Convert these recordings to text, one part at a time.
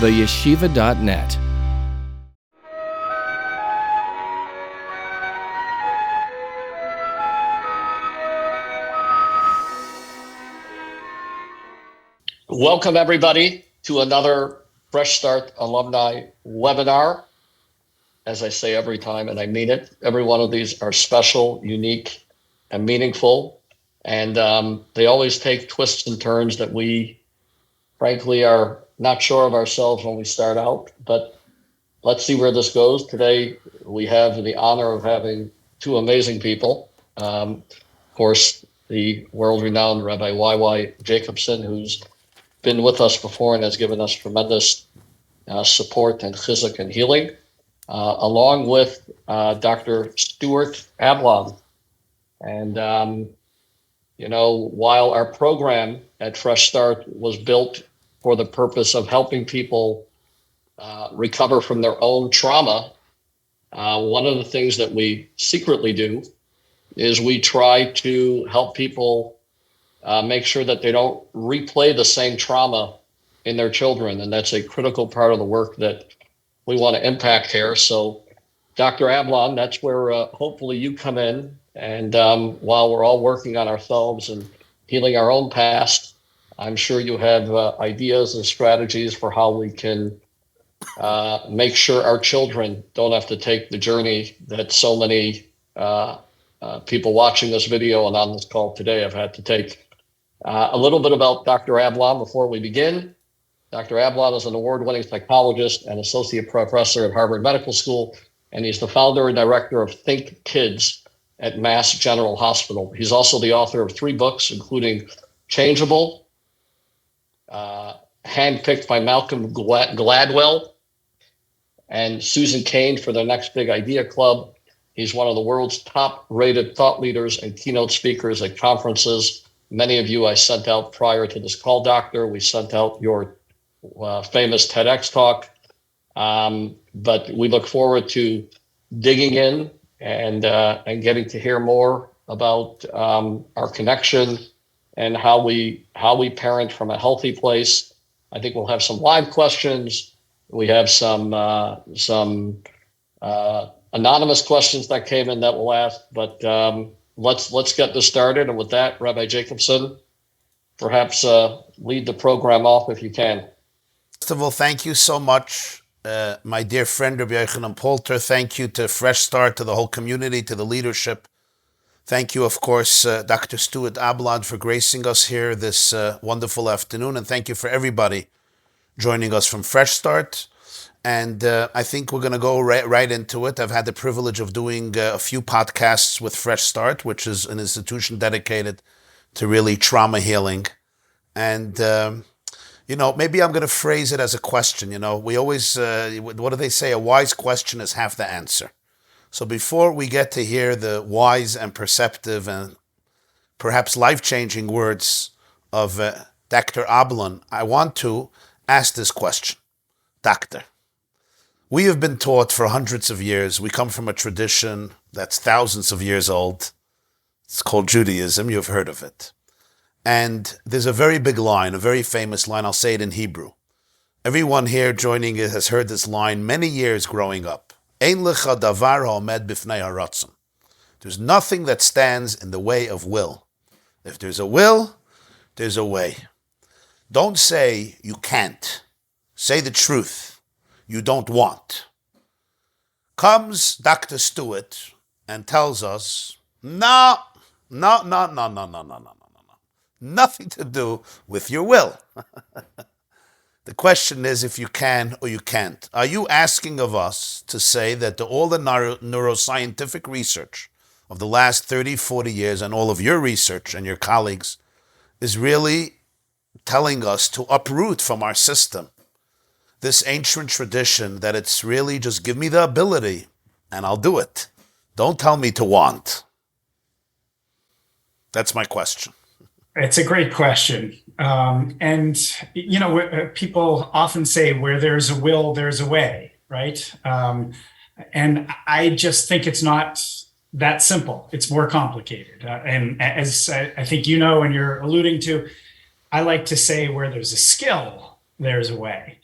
theyeshiva.net. Welcome, everybody, to another Fresh Start Alumni webinar. As I say every time, and I mean it, every one of these are special, unique, and meaningful. And they always take twists and turns that we, frankly, are not sure of ourselves when we start out. But let's see where this goes. Today, we have the honor of having two amazing people. Of course, the world-renowned Rabbi YY Jacobson, who's been with us before and has given us tremendous support and chizuk and healing, along with Dr. Stuart Ablon. And, while our program at Fresh Start was built for the purpose of helping people recover from their own trauma, one of the things that we secretly do is we try to help people make sure that they don't replay the same trauma in their children. And that's a critical part of the work that we want to impact here. So Dr. Ablon, that's where hopefully you come in. And while we're all working on ourselves and healing our own past, I'm sure you have ideas and strategies for how we can make sure our children don't have to take the journey that so many people watching this video and on this call today have had to take. A little bit about Dr. Ablon before we begin. Dr. Ablon is an award-winning psychologist and associate professor at Harvard Medical School, and he's the founder and director of Think Kids at Mass General Hospital. He's also the author of 3 books, including Changeable, handpicked by Malcolm Gladwell, and Susan Cain for their Next Big Idea Club. He's one of the world's top-rated thought leaders and keynote speakers at conferences. Many of you I sent out prior to this call, Doctor. We sent out your famous TEDx talk. But we look forward to digging in and getting to hear more about our connection and how we parent from a healthy place. I think we'll have some live questions. We have some anonymous questions that came in that we'll ask, but let's get this started. And with that, Rabbi Jacobson, perhaps lead the program off if you can. First of all, thank you so much, my dear friend, Rabbi Yochanan Polter. Thank you to Fresh Start, to the whole community, to the leadership. Thank you, of course, Dr. Stuart Ablon for gracing us here this wonderful afternoon. And thank you for everybody joining us from Fresh Start. And I think we're going to go right into it. I've had the privilege of doing a few podcasts with Fresh Start, which is an institution dedicated to really trauma healing. And, maybe I'm going to phrase it as a question. We always, what do they say? A wise question is half the answer. So before we get to hear the wise and perceptive and perhaps life-changing words of Dr. Ablon, I want to ask this question. Doctor, we have been taught for hundreds of years. We come from a tradition that's thousands of years old. It's called Judaism. You've heard of it. And there's a very big line, a very famous line. I'll say it in Hebrew. Everyone here joining it has heard this line many years growing up. Ein lecha davar ha'omed b'fnei haratzon. There's nothing that stands in the way of will. If there's a will, there's a way. Don't say you can't. Say the truth. You don't want. Comes Dr. Stewart and tells us, no. Nothing to do with your will. The question is if you can or you can't. Are you asking of us to say that all the neuroscientific research of the last 30, 40 years and all of your research and your colleagues is really telling us to uproot from our system this ancient tradition that it's really just give me the ability and I'll do it. Don't tell me to want. That's my question. It's a great question. People often say where there's a will, there's a way, right? And I just think it's not that simple. It's more complicated. And as I think you know and you're alluding to, I like to say where there's a skill, there's a way.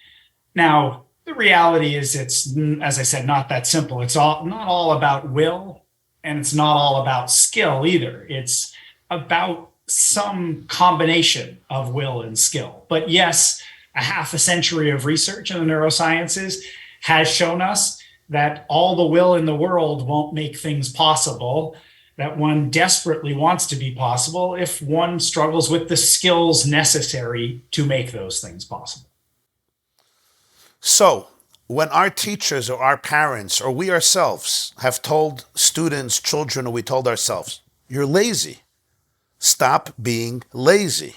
Now, the reality is it's, as I said, not that simple. It's not all about will, and it's not all about skill either. It's about some combination of will and skill. But yes, a half a century of research in the neurosciences has shown us that all the will in the world won't make things possible, that one desperately wants to be possible if one struggles with the skills necessary to make those things possible. So, when our teachers or our parents or we ourselves have told students, children, or we told ourselves, you're lazy, stop being lazy,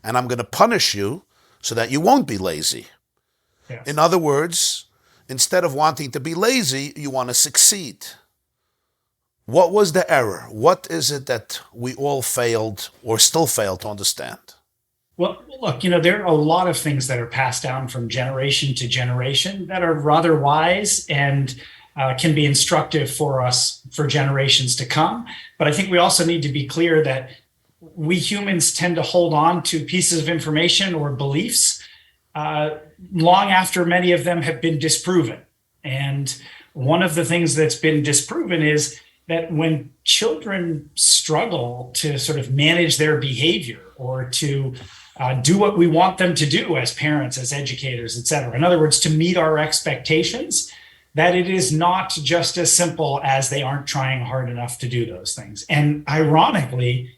and I'm going to punish you so that you won't be lazy. Yes. In other words, instead of wanting to be lazy, you want to succeed. What was the error? What is it that we all failed or still fail to understand? Well, look, there are a lot of things that are passed down from generation to generation that are rather wise and can be instructive for us for generations to come. But I think we also need to be clear that we humans tend to hold on to pieces of information or beliefs long after many of them have been disproven. And one of the things that's been disproven is that when children struggle to sort of manage their behavior or to do what we want them to do as parents, as educators, et cetera, in other words, to meet our expectations, that it is not just as simple as they aren't trying hard enough to do those things. And ironically,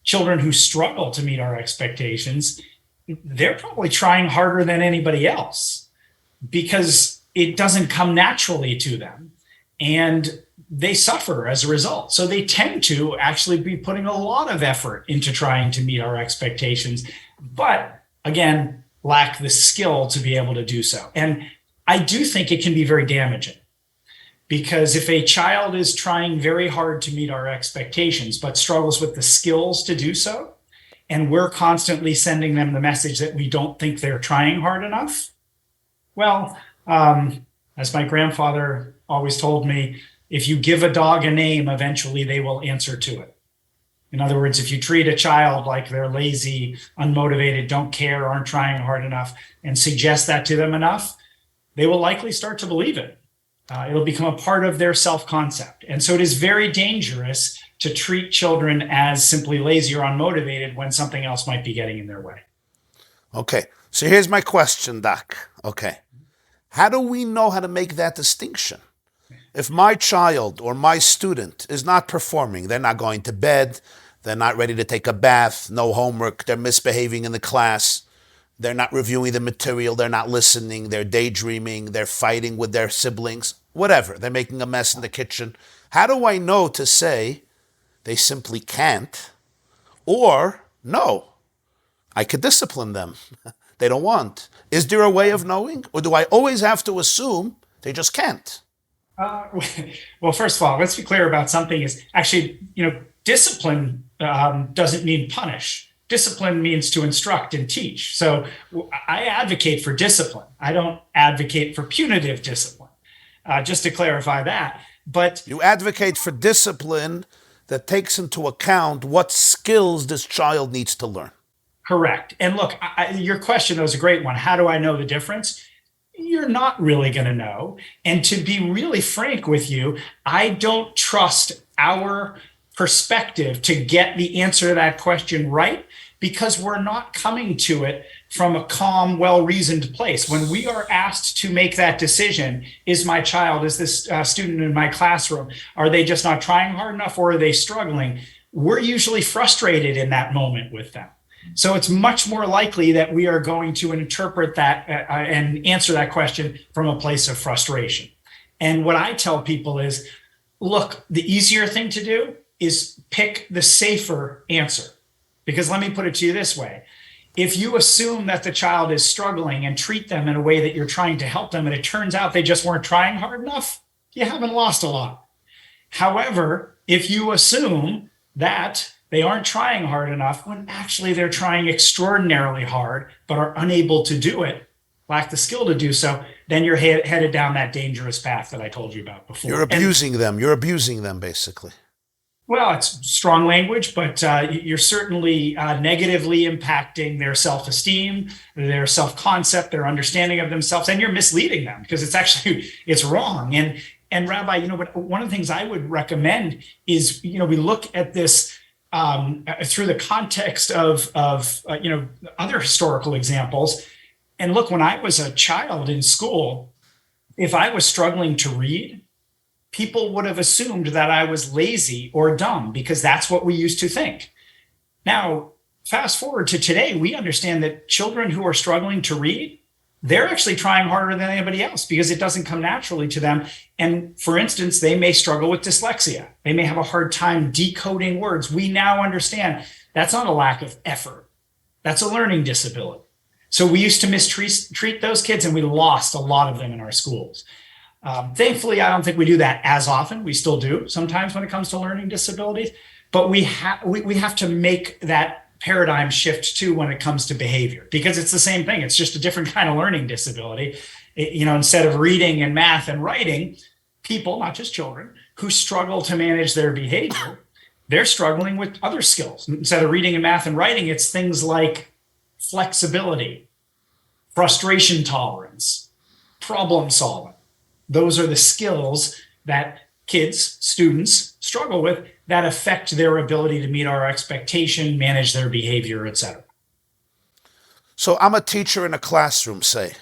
children who struggle to meet our expectations, they're probably trying harder than anybody else because it doesn't come naturally to them. And they suffer as a result. So they tend to actually be putting a lot of effort into trying to meet our expectations, but again, lack the skill to be able to do so. And I do think it can be very damaging because if a child is trying very hard to meet our expectations, but struggles with the skills to do so, and we're constantly sending them the message that we don't think they're trying hard enough, well, as my grandfather always told me, if you give a dog a name, eventually they will answer to it. In other words, if you treat a child like they're lazy, unmotivated, don't care, aren't trying hard enough, and suggest that to them enough, they will likely start to believe it. It'll become a part of their self-concept. And so it is very dangerous to treat children as simply lazy or unmotivated when something else might be getting in their way. Okay, so here's my question, Doc. Okay, how do we know how to make that distinction? If my child or my student is not performing, they're not going to bed, they're not ready to take a bath, no homework, they're misbehaving in the class, they're not reviewing the material, they're not listening, they're daydreaming, they're fighting with their siblings, whatever, they're making a mess in the kitchen. How do I know to say they simply can't, or no, I could discipline them, they don't want? Is there a way of knowing, or do I always have to assume they just can't? Well, first of all, let's be clear about something is actually, discipline doesn't mean punish. Discipline means to instruct and teach. So I advocate for discipline. I don't advocate for punitive discipline, just to clarify that. But you advocate for discipline that takes into account what skills this child needs to learn. Correct. And look, your question was a great one. How do I know the difference? You're not really going to know. And to be really frank with you, I don't trust our perspective to get the answer to that question right, because we're not coming to it from a calm, well-reasoned place. When we are asked to make that decision, is this student in my classroom, are they just not trying hard enough or are they struggling? We're usually frustrated in that moment with them. So it's much more likely that we are going to interpret that and answer that question from a place of frustration. And what I tell people is, look, the easier thing to do is pick the safer answer. Because let me put it to you this way. If you assume that the child is struggling and treat them in a way that you're trying to help them, and it turns out they just weren't trying hard enough, you haven't lost a lot. However, if you assume that they aren't trying hard enough when actually they're trying extraordinarily hard, but are unable to do it, lack the skill to do so, then you're headed down that dangerous path that I told you about before. You're abusing them, basically. Well, it's strong language, but you're certainly negatively impacting their self-esteem, their self-concept, their understanding of themselves, and you're misleading them because it's wrong. And Rabbi, one of the things I would recommend is, we look at this through the context of other historical examples. And look, when I was a child in school, if I was struggling to read, people would have assumed that I was lazy or dumb because that's what we used to think. Now, fast forward to today, we understand that children who are struggling to read, they're actually trying harder than anybody else because it doesn't come naturally to them. And for instance, they may struggle with dyslexia. They may have a hard time decoding words. We now understand that's not a lack of effort. That's a learning disability. So we used to mistreat those kids, and we lost a lot of them in our schools. Thankfully, I don't think we do that as often. We still do sometimes when it comes to learning disabilities, but we have to make that paradigm shift too when it comes to behavior, because it's the same thing. It's just a different kind of learning disability. Instead of reading and math and writing, people, not just children, who struggle to manage their behavior, they're struggling with other skills. Instead of reading and math and writing, it's things like flexibility, frustration tolerance, problem solving. Those are the skills that kids, students struggle with that affect their ability to meet our expectation, manage their behavior, etc. So I'm a teacher in a classroom, say,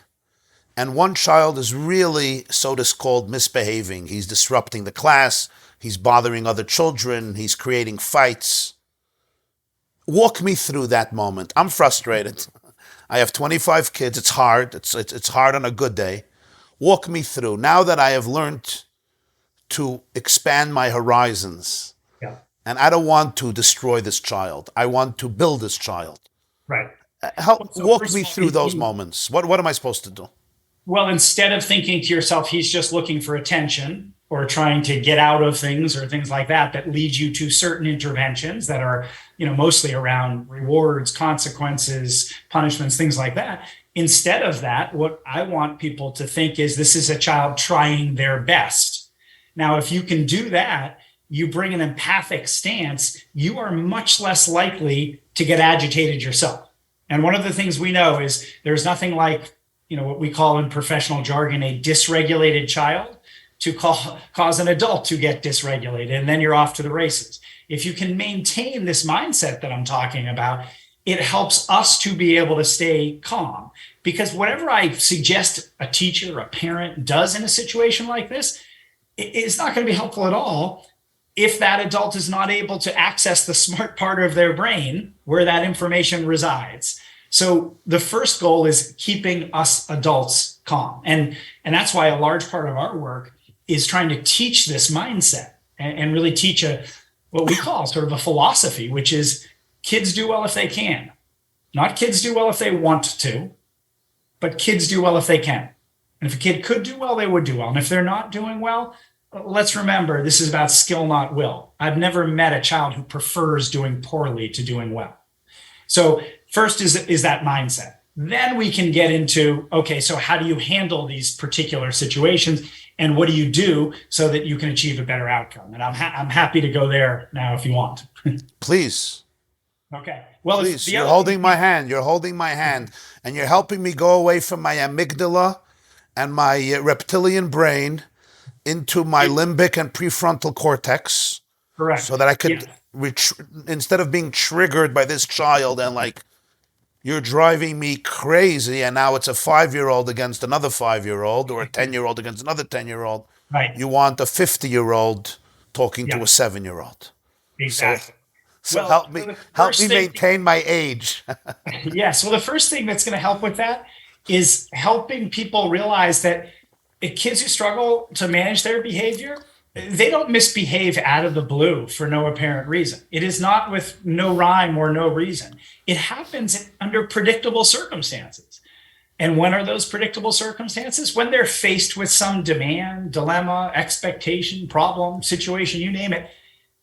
and one child is really, so to called, misbehaving. He's disrupting the class. He's bothering other children. He's creating fights. Walk me through that moment. I'm frustrated. I have 25 kids. It's hard. It's hard on a good day. Walk me through. Now that I have learned to expand my horizons, and I don't want to destroy this child. I want to build this child. Right. Walk me through those moments. What am I supposed to do? Well, instead of thinking to yourself, he's just looking for attention or trying to get out of things or things like that leads you to certain interventions that are, mostly around rewards, consequences, punishments, things like that. Instead of that, what I want people to think is this is a child trying their best. Now, if you can do that, you bring an empathic stance, you are much less likely to get agitated yourself. And one of the things we know is there's nothing like, what we call in professional jargon, a dysregulated child to cause an adult to get dysregulated, and then you're off to the races. If you can maintain this mindset that I'm talking about, it helps us to be able to stay calm. Because whatever I suggest a teacher, a parent does in a situation like this, it's not going to be helpful at all if that adult is not able to access the smart part of their brain where that information resides. So the first goal is keeping us adults calm. And that's why a large part of our work is trying to teach this mindset and really teach what we call sort of a philosophy, which is kids do well if they can. Not kids do well if they want to, but kids do well if they can. And if a kid could do well, they would do well. And if they're not doing well, let's remember this is about skill, not will. I've never met a child who prefers doing poorly to doing well. So first is that mindset. Then we can get into, okay, so how do you handle these particular situations? And what do you do so that you can achieve a better outcome? And I'm happy to go there now if you want. Please. Okay. Well, please, you're holding my hand. You're holding my hand. And you're helping me go away from my amygdala and my reptilian brain into my limbic and prefrontal cortex. Correct. So that I could, instead of being triggered by this child and like, you're driving me crazy, and now it's a 5-year-old against another 5-year-old or a 10-year-old against another 10-year-old. Right. You want a 50-year-old talking to a 7-year-old. Exactly. So help me maintain my age. Yes. Well, the first thing that's going to help with that is helping people realize that kids who struggle to manage their behavior, they don't misbehave out of the blue for no apparent reason. It is not with no rhyme or no reason. It happens under predictable circumstances. And when are those predictable circumstances? When they're faced with some demand, dilemma, expectation, problem, situation, you name it,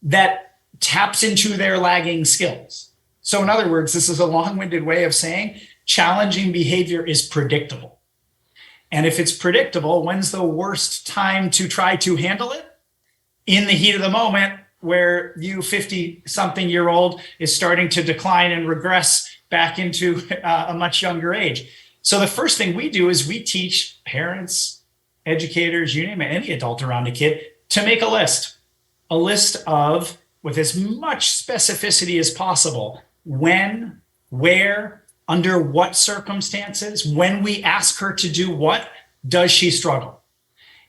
that taps into their lagging skills. So in other words, this is a long-winded way of saying challenging behavior is predictable. And if it's predictable, when's the worst time to try to handle it? In the heat of the moment where you 50-something-year-old is starting to decline and regress back into a much younger age. So the first thing we do is we teach parents, educators, you name it, any adult around a kid, to make a list of, with as much specificity as possible, when, where, under what circumstances, when we ask her to do what, does she struggle?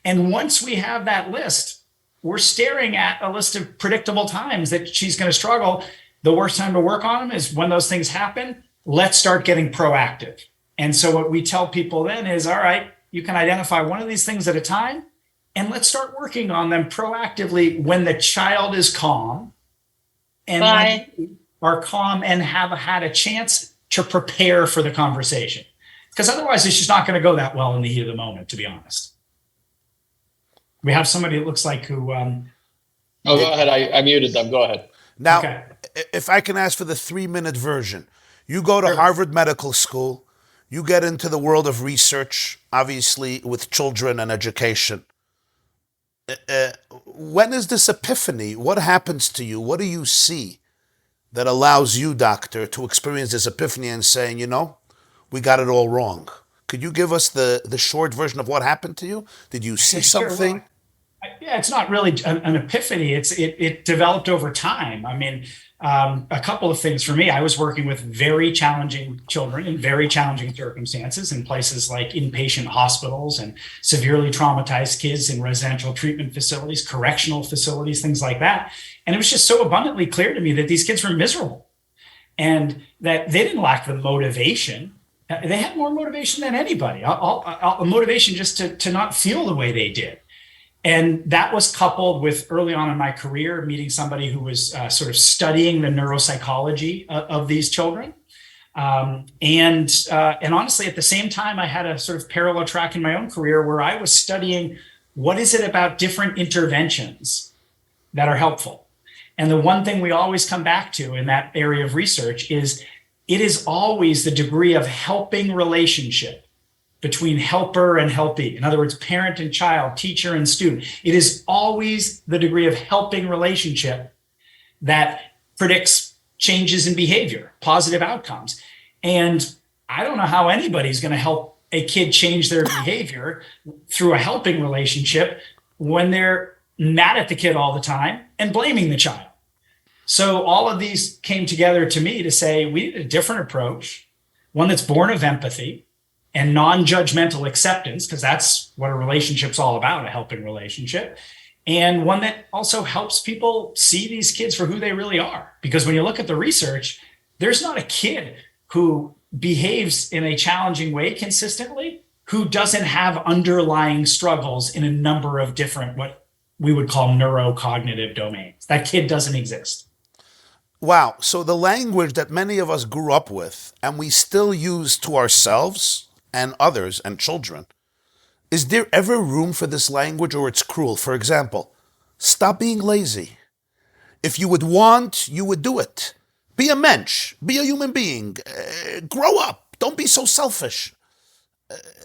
And once we have that list, we're staring at a list of predictable times that she's going to struggle. The worst time to work on them is when those things happen. Let's start getting proactive. And so what we tell people then is, all right, you can identify one of these things at a time, and let's start working on them proactively when the child is calm and when you are calm and have had a chance to prepare for the conversation. Because otherwise, it's just not going to go that well in the heat of the moment, to be honest. We have somebody it looks like who... Oh, go ahead. I muted them. Go ahead. Now, Okay. if I can ask for the 3-minute version. You go to Harvard Medical School. You get into the world of research, obviously, with children and education. When is this epiphany? What happens to you? What do you see that allows you, doctor, to experience this epiphany and saying, you know, we got it all wrong? Could you give us the short version of what happened to you? Did you see something? Well, yeah, it's not really an epiphany. It developed over time. I mean, a couple of things for me. I was working with very challenging children in very challenging circumstances in places like inpatient hospitals and severely traumatized kids in residential treatment facilities, correctional facilities, things like that. And it was just so abundantly clear to me that these kids were miserable and that they didn't lack the motivation. They had more motivation than anybody, a motivation just to not feel the way they did. And that was coupled with early on in my career, meeting somebody who was sort of studying the neuropsychology of these children. And honestly, at the same time, I had a sort of parallel track in my own career where I was studying what is it about different interventions that are helpful. And the one thing we always come back to in that area of research is it is always the degree of helping relationship between helper and helpee. In other words, parent and child, teacher and student. It is always the degree of helping relationship that predicts changes in behavior, positive outcomes. And I don't know how anybody's going to help a kid change their behavior through a helping relationship when they're mad at the kid all the time and blaming the child. So all of these came together to me to say we need a different approach, one that's born of empathy and non-judgmental acceptance, because that's what a relationship's all about, a helping relationship, and one that also helps people see these kids for who they really are. Because when you look at the research, there's not a kid who behaves in a challenging way consistently who doesn't have underlying struggles in a number of different, what we would call neurocognitive domains. That kid doesn't exist. Wow. So the language that many of us grew up with and we still use to ourselves and others and children, is there ever room for this language or it's cruel? For example, stop being lazy. If you would want, you would do it. Be a mensch. Be a human being. Grow up. Don't be so selfish.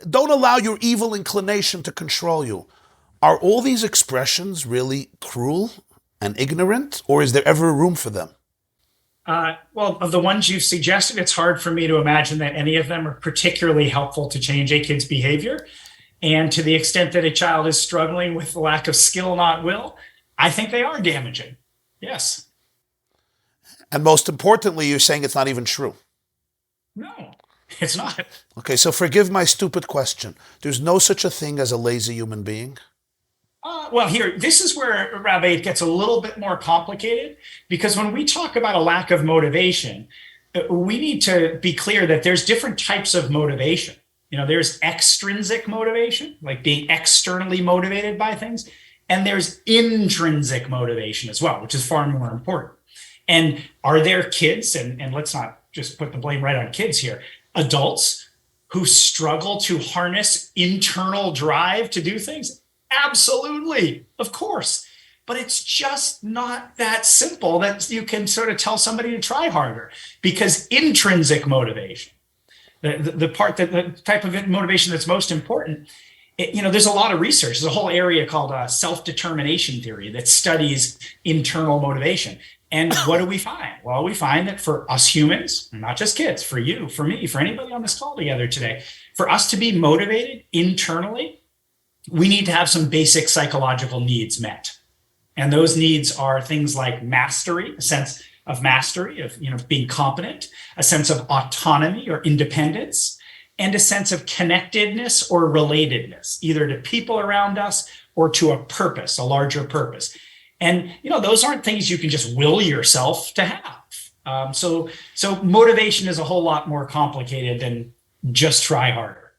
Don't allow your evil inclination to control you. Are all these expressions really cruel and ignorant, or is there ever room for them? Well, of the ones you've suggested, it's hard for me to imagine that any of them are particularly helpful to change a kid's behavior. And to the extent that a child is struggling with the lack of skill, not will, I think they are damaging. Yes. And most importantly, you're saying it's not even true. No, it's not. Okay, so forgive my stupid question. There's no such a thing as a lazy human being? Well, here, this is where, Rabbi, it gets a little bit more complicated, because when we talk about a lack of motivation, we need to be clear that there's different types of motivation. You know, there's extrinsic motivation, like being externally motivated by things, and there's intrinsic motivation as well, which is far more important. And are there kids, and let's not just put the blame right on kids here, adults who struggle to harness internal drive to do things? Absolutely, of course. But it's just not that simple that you can sort of tell somebody to try harder, because intrinsic motivation, the type of motivation that's most important, there's a lot of research. There's a whole area called self-determination theory that studies internal motivation. And what do we find? Well, we find that for us humans, not just kids, for you, for me, for anybody on this call together today, for us to be motivated internally, we need to have some basic psychological needs met. And those needs are things like mastery, a sense of mastery, of being competent, a sense of autonomy or independence, and a sense of connectedness or relatedness, either to people around us or to a purpose, a larger purpose. And those aren't things you can just will yourself to have. So motivation is a whole lot more complicated than just try harder.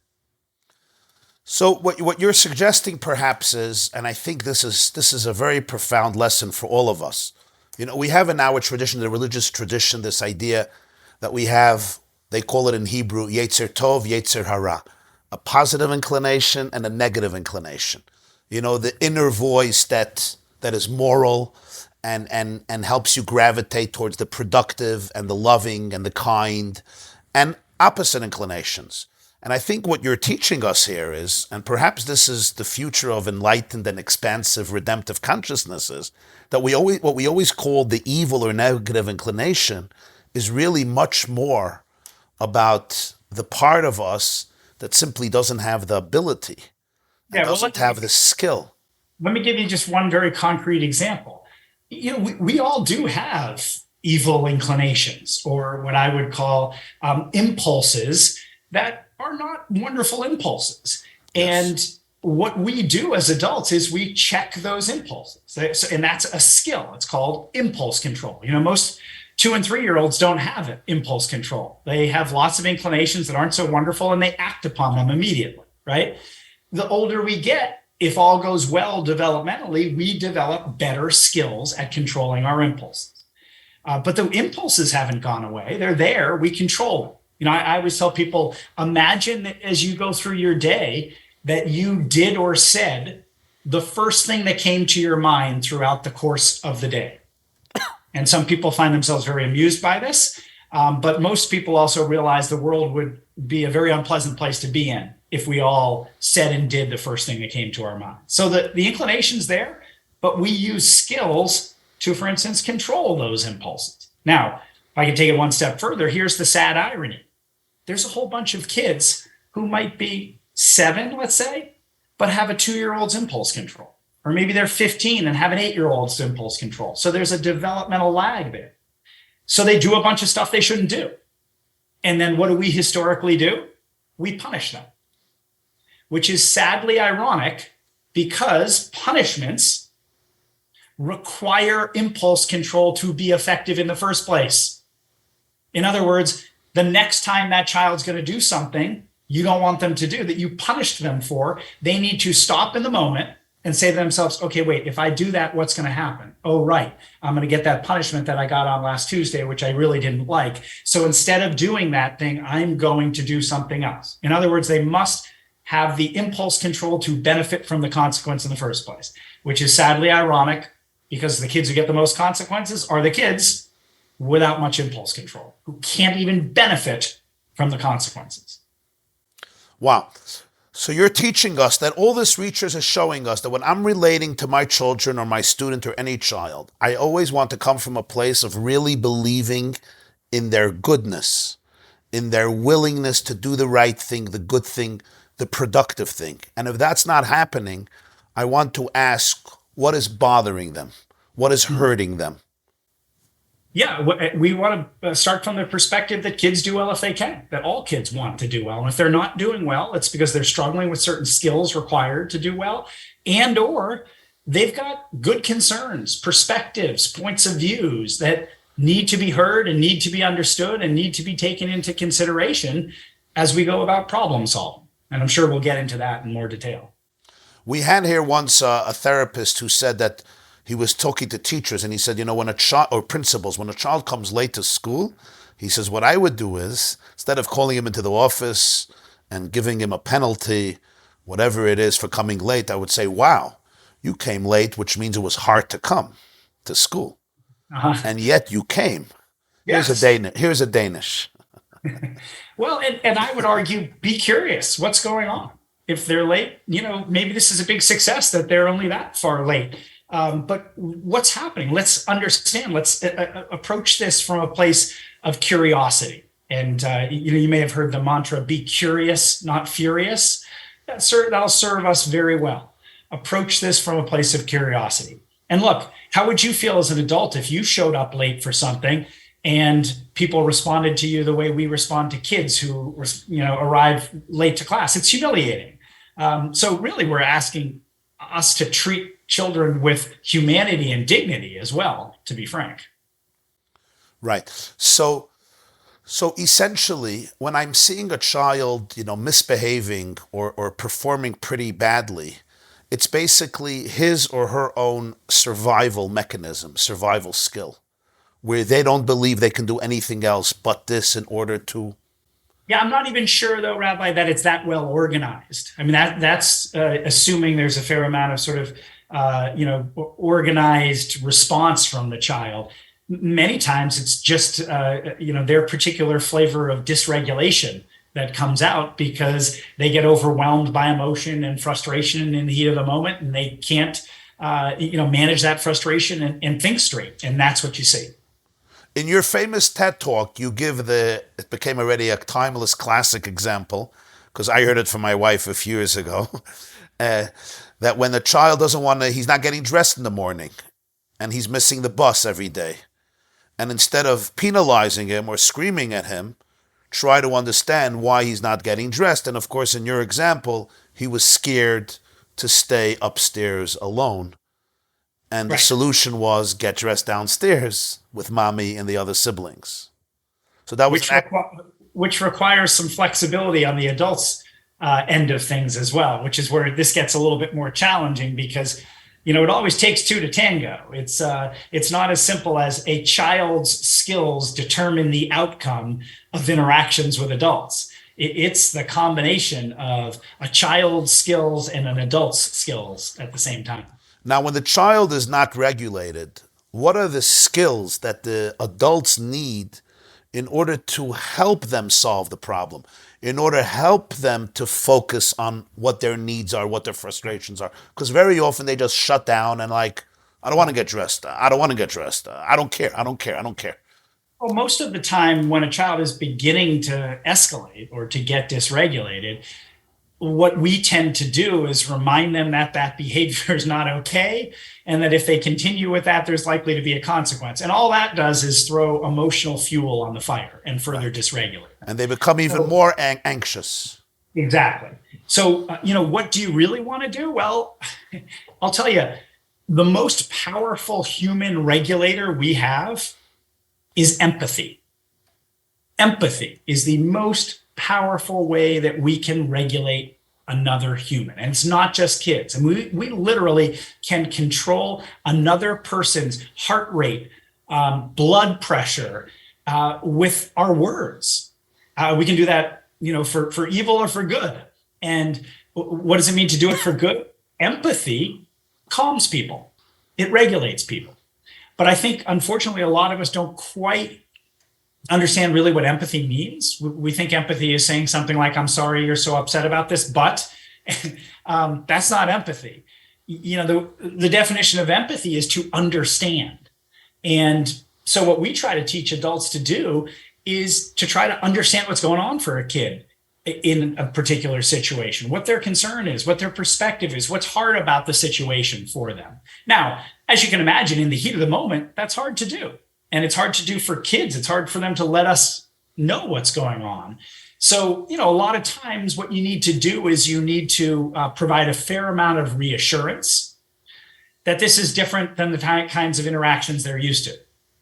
So what you're suggesting perhaps is, and I think this is a very profound lesson for all of us. We have in our tradition, the religious tradition, this idea that we have, they call it in Hebrew, Yetzer Tov, Yetzer Hara, a positive inclination and a negative inclination. The inner voice that is moral and helps you gravitate towards the productive and the loving and the kind, and opposite inclinations. And I think what you're teaching us here is, and perhaps this is the future of enlightened and expansive redemptive consciousnesses, that what we always call the evil or negative inclination is really much more about the part of us that simply doesn't have the ability, doesn't have the skill. Let me give you just one very concrete example. We all do have evil inclinations, or what I would call impulses that are not wonderful impulses. Yes. And what we do as adults is we check those impulses. And that's a skill. It's called impulse control. Most 2 and 3-year-olds don't have impulse control. They have lots of inclinations that aren't so wonderful and they act upon them immediately, right? The older we get, if all goes well developmentally, we develop better skills at controlling our impulses. But the impulses haven't gone away. They're there. We control them. I always tell people, imagine that as you go through your day that you did or said the first thing that came to your mind throughout the course of the day. And some people find themselves very amused by this, but most people also realize the world would be a very unpleasant place to be in if we all said and did the first thing that came to our mind. So the inclination's there, but we use skills to, for instance, control those impulses. Now, if I can take it one step further, here's the sad irony. There's a whole bunch of kids who might be 7, let's say, but have a 2-year-old's impulse control. Or maybe they're 15 and have an 8-year-old's impulse control. So there's a developmental lag there. So they do a bunch of stuff they shouldn't do. And then what do we historically do? We punish them, which is sadly ironic because punishments require impulse control to be effective in the first place. In other words, the next time that child's going to do something you don't want them to do, that you punished them for, they need to stop in the moment and say to themselves, okay, wait, if I do that, what's going to happen? Oh, right. I'm going to get that punishment that I got on last Tuesday, which I really didn't like. So instead of doing that thing, I'm going to do something else. In other words, they must have the impulse control to benefit from the consequence in the first place, which is sadly ironic because the kids who get the most consequences are the kids without much impulse control, who can't even benefit from the consequences. Wow. So you're teaching us that all this research is showing us that when I'm relating to my children or my student or any child, I always want to come from a place of really believing in their goodness, in their willingness to do the right thing, the good thing, the productive thing. And if that's not happening, I want to ask, what is bothering them? What is hurting them? Yeah, we want to start from the perspective that kids do well if they can, that all kids want to do well. And if they're not doing well, it's because they're struggling with certain skills required to do well, and or they've got good concerns, perspectives, points of views that need to be heard and need to be understood and need to be taken into consideration as we go about problem solving. And I'm sure we'll get into that in more detail. We had here once a therapist who said that he was talking to teachers and he said, when a child, or principals, when a child comes late to school, he says, what I would do is, instead of calling him into the office and giving him a penalty, whatever it is for coming late, I would say, wow, you came late, which means it was hard to come to school. Uh-huh. And yet you came. Yes. Here's a Danish. Well, and I would argue, be curious. What's going on? if they're late, maybe this is a big success that they're only that far late. But what's happening? Let's understand. Let's approach this from a place of curiosity. And you may have heard the mantra, be curious, not furious. That'll serve us very well. Approach this from a place of curiosity. And look, how would you feel as an adult if you showed up late for something and people responded to you the way we respond to kids who arrive late to class? It's humiliating. So really, we're asking us to treat children with humanity and dignity as well, to be frank. Right. So essentially, when I'm seeing a child, misbehaving or performing pretty badly, it's basically his or her own survival mechanism, survival skill, where they don't believe they can do anything else but this in order to. Yeah, I'm not even sure, though, Rabbi, that it's that well organized. I mean, that's assuming there's a fair amount of sort of, organized response from the child. Many times it's just, their particular flavor of dysregulation that comes out because they get overwhelmed by emotion and frustration in the heat of the moment, and they can't, manage that frustration and think straight. And that's what you see. In your famous TED Talk, you give it became already a timeless classic example, because I heard it from my wife a few years ago, that when the child he's not getting dressed in the morning, and he's missing the bus every day. And instead of penalizing him or screaming at him, try to understand why he's not getting dressed. And of course, in your example, he was scared to stay upstairs alone. And the solution was get dressed downstairs with mommy and the other siblings. So that was which requires some flexibility on the adults' end of things as well, which is where this gets a little bit more challenging because it always takes two to tango. It's not as simple as a child's skills determine the outcome of interactions with adults. It's the combination of a child's skills and an adult's skills at the same time. Now, when the child is not regulated, what are the skills that the adults need in order to help them solve the problem, in order to help them to focus on what their needs are, what their frustrations are? Because very often they just shut down and I don't want to get dressed. I don't want to get dressed. I don't care. Well, most of the time when a child is beginning to escalate or to get dysregulated, what we tend to do is remind them that behavior is not okay, and that if they continue with that, there's likely to be a consequence. And all that does is throw emotional fuel on the fire and further dysregulate. And they become even more anxious. Exactly. So, what do you really want to do? Well, I'll tell you, the most powerful human regulator we have is empathy. Empathy is the most powerful way that we can regulate another human. And it's not just kids. And we literally can control another person's heart rate, blood pressure with our words. We can do that, for evil or for good. And what does it mean to do it for good? Empathy calms people. It regulates people. But I think, unfortunately, a lot of us don't quite understand really what empathy means. We think empathy is saying something like, I'm sorry you're so upset about this, but that's not empathy. The definition of empathy is to understand. And so what we try to teach adults to do is to try to understand what's going on for a kid in a particular situation, what their concern is, what their perspective is, what's hard about the situation for them. Now, as you can imagine, in the heat of the moment, that's hard to do. And it's hard to do for kids. It's hard for them to let us know what's going on. So, a lot of times what you need to do is you need to provide a fair amount of reassurance that this is different than the kinds of interactions they're used to.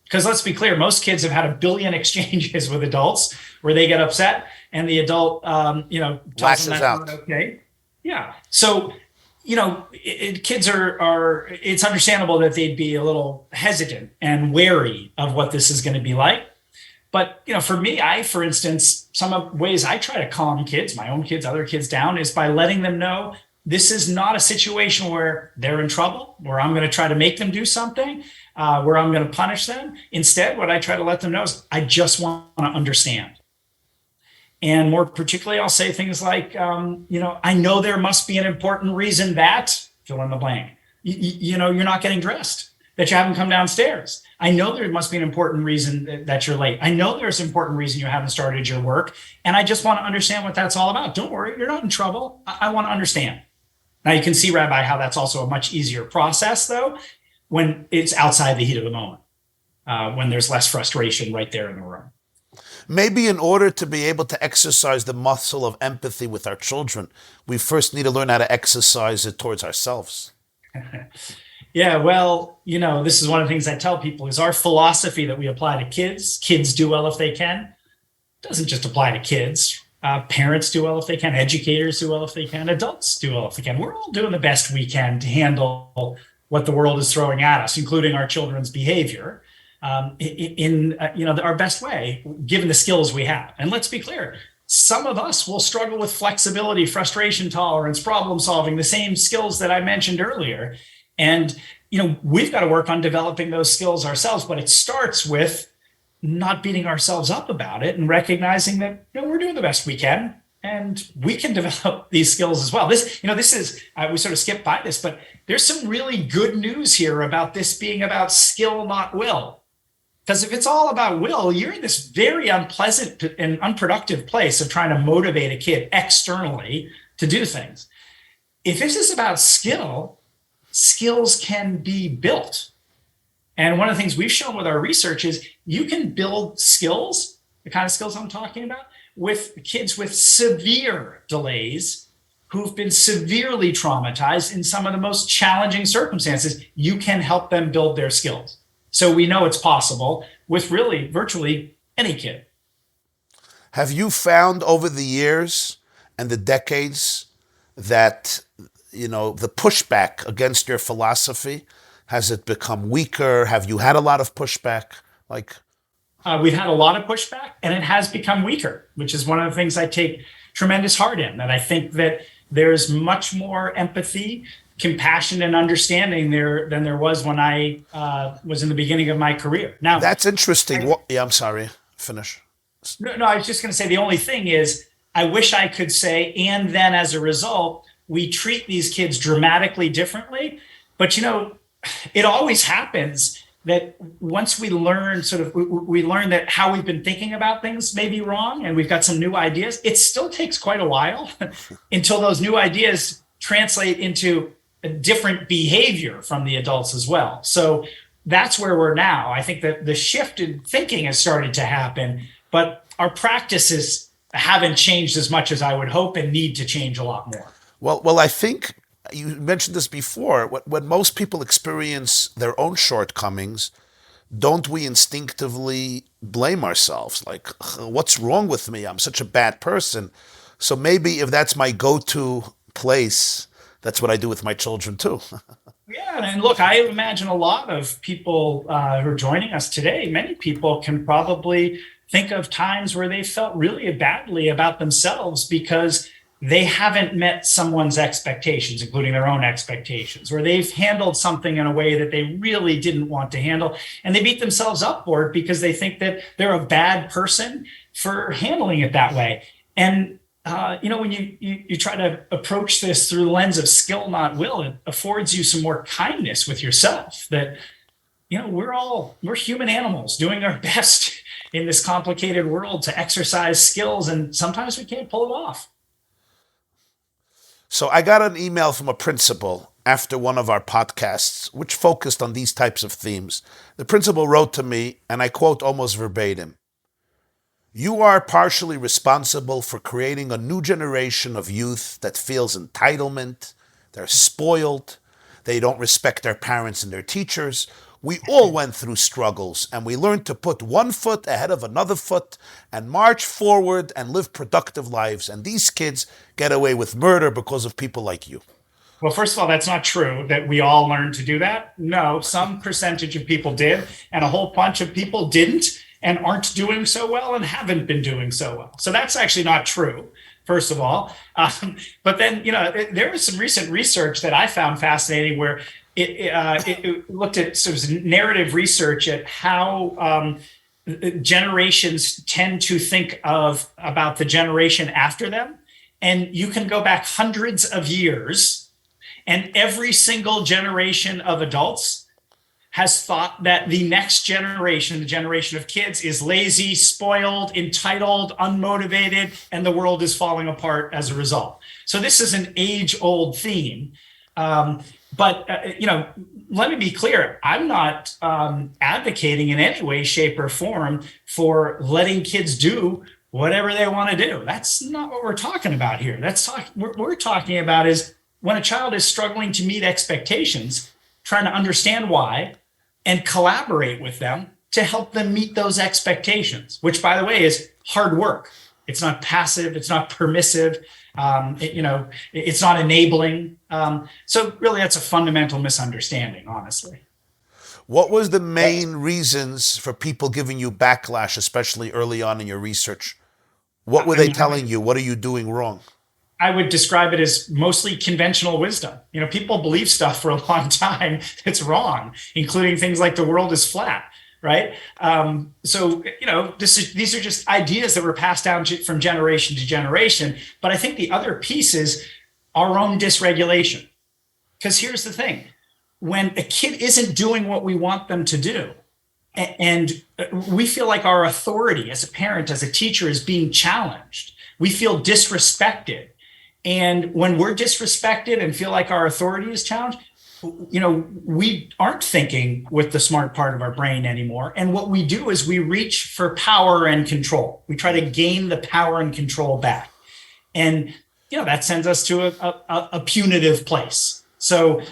Because let's be clear, most kids have had a billion exchanges with adults where they get upset and the adult, tells them that's not okay. Yeah. So, kids are, it's understandable that they'd be a little hesitant and wary of what this is going to be like. But, for me, for instance, some of the ways I try to calm kids, my own kids, other kids down, is by letting them know this is not a situation where they're in trouble, where I'm going to try to make them do something, where I'm going to punish them. Instead, what I try to let them know is I just want to understand. And more particularly, I'll say things like, I know there must be an important reason that, fill in the blank, you're not getting dressed, that you haven't come downstairs. I know there must be an important reason that you're late. I know there's an important reason you haven't started your work. And I just want to understand what that's all about. Don't worry, you're not in trouble. I want to understand. Now you can see, Rabbi, how that's also a much easier process, though, when it's outside the heat of the moment, when there's less frustration right there in the room. Maybe in order to be able to exercise the muscle of empathy with our children, we first need to learn how to exercise it towards ourselves. Yeah, well, this is one of the things I tell people is our philosophy that we apply to kids do well if they can, doesn't just apply to kids. Parents do well if they can, educators do well if they can, adults do well if they can. We're all doing the best we can to handle what the world is throwing at us, including our children's behavior, in our best way, given the skills we have. And let's be clear, some of us will struggle with flexibility, frustration tolerance, problem solving, the same skills that I mentioned earlier. And, we've got to work on developing those skills ourselves, but it starts with not beating ourselves up about it and recognizing that, we're doing the best we can and we can develop these skills as well. This is, we sort of skipped by this, but there's some really good news here about this being about skill, not will. Because if it's all about will, you're in this very unpleasant and unproductive place of trying to motivate a kid externally to do things. If this is about skill, skills can be built. And one of the things we've shown with our research is you can build skills, the kind of skills I'm talking about, with kids with severe delays who've been severely traumatized in some of the most challenging circumstances. You can help them build their skills. So we know it's possible with really virtually any kid. Have you found over the years and the decades that, the pushback against your philosophy, has it become weaker? Have you had a lot of pushback? We've had a lot of pushback, and it has become weaker, which is one of the things I take tremendous heart in. And I think that there's much more empathy, compassion, and understanding there than there was when I was in the beginning of my career. Now, that's interesting. I'm sorry. Finish. No, I was just going to say the only thing is I wish I could say, and then as a result, we treat these kids dramatically differently. But, it always happens that once we learn we learn that how we've been thinking about things may be wrong and we've got some new ideas. It still takes quite a while until those new ideas translate into a different behavior from the adults as well. So that's where we're now. I think that the shift in thinking has started to happen, but our practices haven't changed as much as I would hope and need to change a lot more. Well, I think you mentioned this before. When most people experience their own shortcomings, don't we instinctively blame ourselves? Like, what's wrong with me? I'm such a bad person. So maybe if that's my go-to place, that's what I do with my children too. Yeah, and look, I imagine a lot of people who are joining us today, many people can probably think of times where they felt really badly about themselves because they haven't met someone's expectations, including their own expectations, or they've handled something in a way that they really didn't want to handle. And they beat themselves up for it because they think that they're a bad person for handling it that way. And, when you try to approach this through the lens of skill, not will, it affords you some more kindness with yourself that, we're human animals doing our best in this complicated world to exercise skills. And sometimes we can't pull it off. So I got an email from a principal after one of our podcasts, which focused on these types of themes. The principal wrote to me, and I quote almost verbatim, "You are partially responsible for creating a new generation of youth that feels entitlement, they're spoiled, they don't respect their parents and their teachers. We all went through struggles, and we learned to put one foot ahead of another foot and march forward and live productive lives. And these kids get away with murder because of people like you." Well, first of all, that's not true that we all learned to do that. No, some percentage of people did, and a whole bunch of people didn't and aren't doing so well and haven't been doing so well. So that's actually not true, first of all. But then, there was some recent research that I found fascinating where it looked at sort of narrative research at how generations tend to think about the generation after them. And you can go back hundreds of years, and every single generation of adults has thought that the next generation, the generation of kids, is lazy, spoiled, entitled, unmotivated, and the world is falling apart as a result. So this is an age-old theme. But let me be clear. I'm not advocating in any way, shape, or form for letting kids do whatever they want to do. That's not what we're talking about here. What we're talking about is when a child is struggling to meet expectations, trying to understand why, and collaborate with them to help them meet those expectations, which, by the way, is hard work. It's not passive. It's not permissive. It's not enabling. So really, that's a fundamental misunderstanding, honestly. What was the main reasons for people giving you backlash, especially early on in your research? What were they telling you? What are you doing wrong? I would describe it as mostly conventional wisdom. People believe stuff for a long time that's wrong, including things like the world is flat, right? These are just ideas that were passed down from generation to generation. But I think the other piece is our own dysregulation. Because here's the thing. When a kid isn't doing what we want them to do, and we feel like our authority as a parent, as a teacher, is being challenged, we feel disrespected. And when we're disrespected and feel like our authority is challenged, we aren't thinking with the smart part of our brain anymore. And what we do is we reach for power and control. We try to gain the power and control back. And, that sends us to a punitive place. So,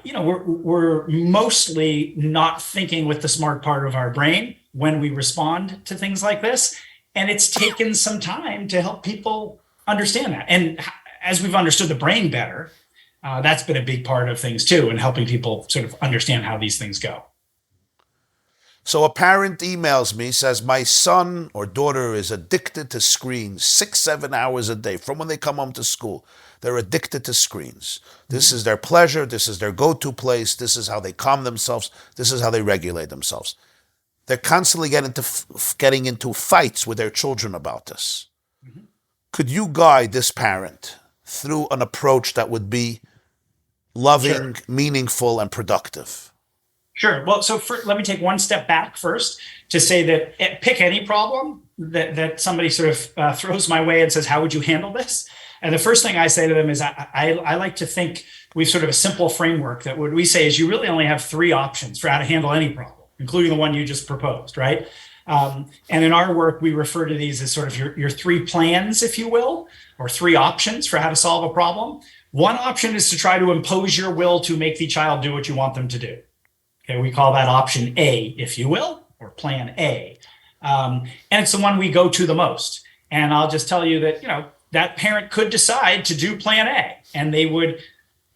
we're mostly not thinking with the smart part of our brain when we respond to things like this. And it's taken some time to help people understand that. And as we've understood the brain better, that's been a big part of things too, and helping people sort of understand how these things go. So a parent emails me, says, my son or daughter is addicted to screens 6-7 hours a day from when they come home to school. They're addicted to screens. This is their pleasure. This is their go-to place. This is how they calm themselves. This is how they regulate themselves. They're constantly getting into fights with their children about this. Mm-hmm. Could you guide this parent through an approach that would be loving, sure, meaningful, and productive? Sure. Well, so let me take one step back first to say that pick any problem that somebody sort of throws my way and says, how would you handle this? And the first thing I say to them is I like to think we've sort of a simple framework that what we say is you really only have 3 options for how to handle any problem, including the one you just proposed, right? And in our work, we refer to these as sort of your 3 plans, if you will, or 3 options for how to solve a problem. One option is to try to impose your will to make the child do what you want them to do. Okay, we call that option A, if you will, or plan A. And it's the one we go to the most. And I'll just tell you that, that parent could decide to do plan A, and they would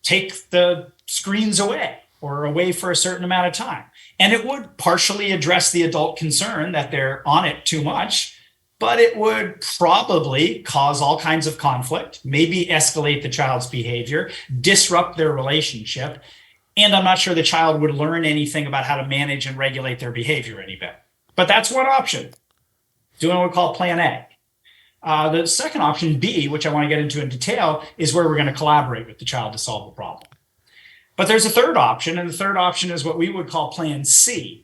take the screens away or away for a certain amount of time. And it would partially address the adult concern that they're on it too much, but it would probably cause all kinds of conflict, maybe escalate the child's behavior, disrupt their relationship. And I'm not sure the child would learn anything about how to manage and regulate their behavior any better. But that's one option, doing what we call plan A. The second option, B, which I want to get into in detail, is where we're going to collaborate with the child to solve the problem. But there's a third option, and the third option is what we would call plan C.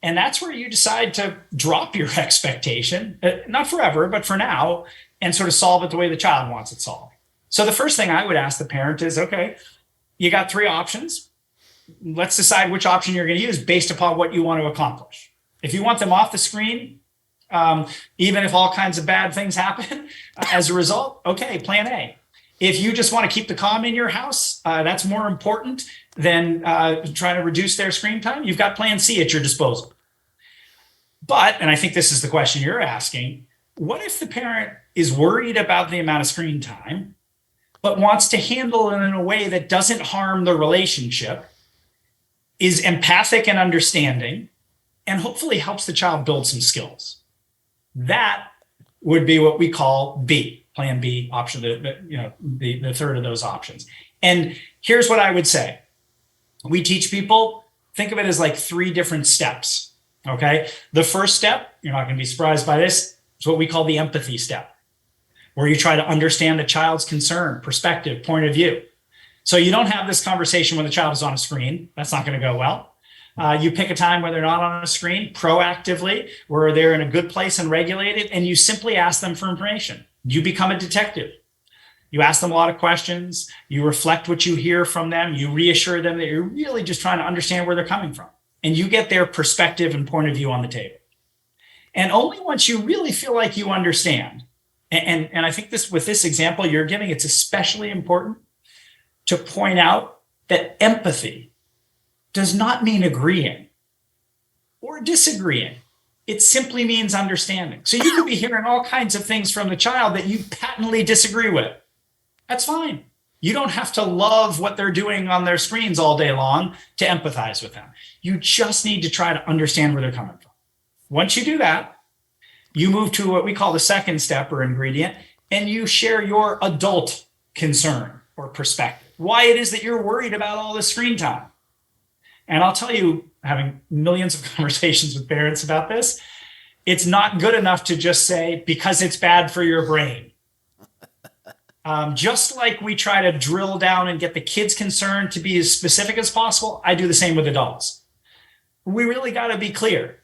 And that's where you decide to drop your expectation, not forever, but for now, and sort of solve it the way the child wants it solved. So the first thing I would ask the parent is, okay, you got 3 options. Let's decide which option you're going to use based upon what you want to accomplish. If you want them off the screen, even if all kinds of bad things happen as a result, okay, plan A. If you just want to keep the calm in your house, that's more important than trying to reduce their screen time, you've got plan C at your disposal. But, and I think this is the question you're asking, what if the parent is worried about the amount of screen time, but wants to handle it in a way that doesn't harm the relationship, is empathic and understanding, and hopefully helps the child build some skills? That would be what we call B, plan B option, the third of those options. And here's what I would say. We teach people, think of it as like 3 different steps. Okay. The first step, you're not going to be surprised by this, is what we call the empathy step, where you try to understand the child's concern, perspective, point of view. So you don't have this conversation when the child is on a screen. That's not going to go well. You pick a time where they're not on a screen proactively, where they're in a good place and regulated, and you simply ask them for information. You become a detective. You ask them a lot of questions. You reflect what you hear from them. You reassure them that you're really just trying to understand where they're coming from. And you get their perspective and point of view on the table. And only once you really feel like you understand, and I think this, with this example you're giving, it's especially important to point out that empathy does not mean agreeing or disagreeing. It simply means understanding. So you could be hearing all kinds of things from the child that you patently disagree with. That's fine. You don't have to love what they're doing on their screens all day long to empathize with them. You just need to try to understand where they're coming from. Once you do that, you move to what we call the second step or ingredient, and you share your adult concern or perspective, why it is that you're worried about all this screen time. And I'll tell you, having millions of conversations with parents about this, it's not good enough to just say, because it's bad for your brain. Just like we try to drill down and get the kids' concern to be as specific as possible, I do the same with adults. We really got to be clear.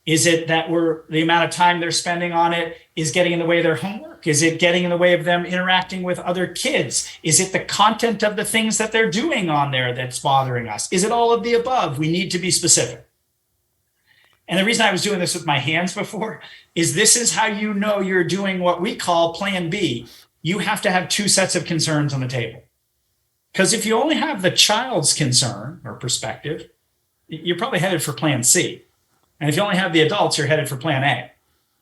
Is it that the amount of time they're spending on it is getting in the way of their homework? Is it getting in the way of them interacting with other kids? Is it the content of the things that they're doing on there that's bothering us? Is it all of the above? We need to be specific. And the reason I was doing this with my hands before is this is how you know you're doing what we call plan B. You have to have two sets of concerns on the table. Because if you only have the child's concern or perspective, you're probably headed for plan C. And if you only have the adults, you're headed for plan A.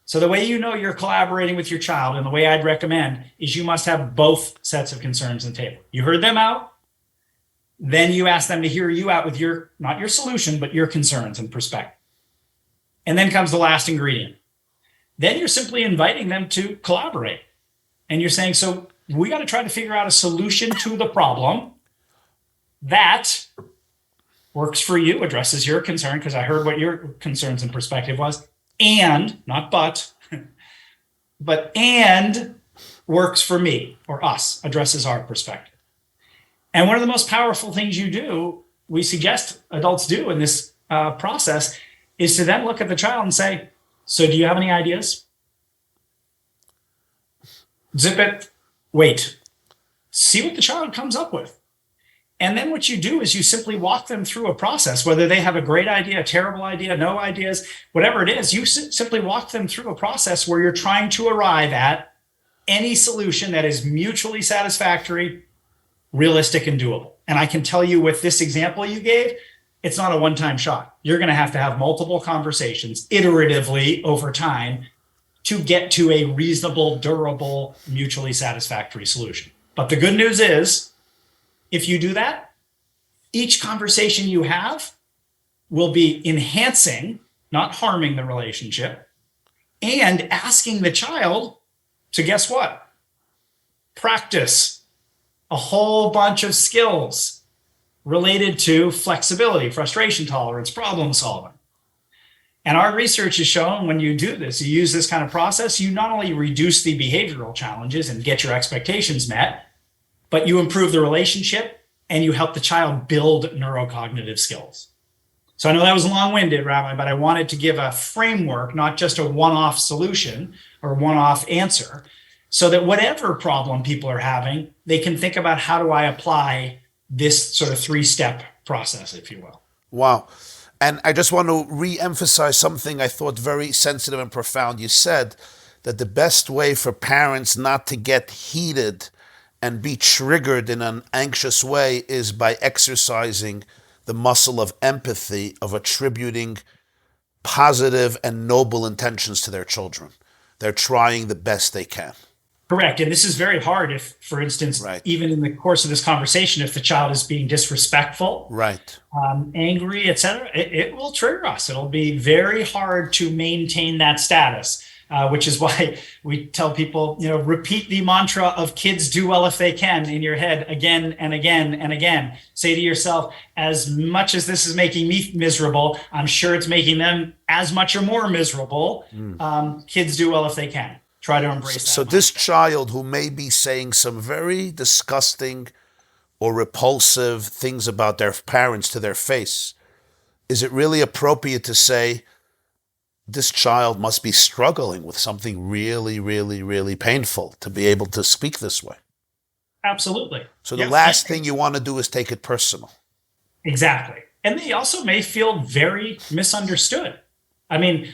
So the way you know you're collaborating with your child, and the way I'd recommend, is you must have both sets of concerns on the table. You heard them out, then you ask them to hear you out with your, not your solution, but your concerns and perspective. And then comes the last ingredient. Then you're simply inviting them to collaborate. And you're saying, so we got to try to figure out a solution to the problem that works for you, addresses your concern, because I heard what your concerns and perspective was, and, not but and works for me or us, addresses our perspective. And one of the most powerful things you do, we suggest adults do in this process, is to then look at the child and say, so do you have any ideas? Zip it, wait, see what the child comes up with. And then what you do is you simply walk them through a process, whether they have a great idea, a terrible idea, no ideas, whatever it is, you simply walk them through a process where you're trying to arrive at any solution that is mutually satisfactory, realistic, and doable. And I can tell you with this example you gave, it's not a one-time shot. You're going to have multiple conversations iteratively over time to get to a reasonable, durable, mutually satisfactory solution. But the good news is, if you do that, each conversation you have will be enhancing, not harming the relationship, and asking the child to, guess what? Practice a whole bunch of skills related to flexibility, frustration tolerance, problem solving. And our research has shown when you do this, you use this kind of process, you not only reduce the behavioral challenges and get your expectations met, but you improve the relationship and you help the child build neurocognitive skills. So I know that was long-winded, Rabbi, but I wanted to give a framework, not just a one-off solution or one-off answer, so that whatever problem people are having, they can think about, how do I apply this sort of three-step process, if you will. Wow. And I just want to re-emphasize something I thought very sensitive and profound. You said that the best way for parents not to get heated and be triggered in an anxious way is by exercising the muscle of empathy, of attributing positive and noble intentions to their children. They're trying the best they can. Correct. And this is very hard if, for instance, Right. even in the course of this conversation, if the child is being disrespectful, Right. Angry, etc., it will trigger us. It'll be very hard to maintain that status. which is why we tell people, repeat the mantra of kids do well if they can in your head again and again and again. Say to yourself, as much as this is making me miserable, I'm sure it's making them as much or more miserable. Kids do well if they can. Try to embrace that. So this child who may be saying some very disgusting or repulsive things about their parents to their face, is it really appropriate to say this child must be struggling with something really, really, really painful to be able to speak this way? Absolutely. So the last thing you want to do is take it personal. Exactly. And they also may feel very misunderstood. I mean,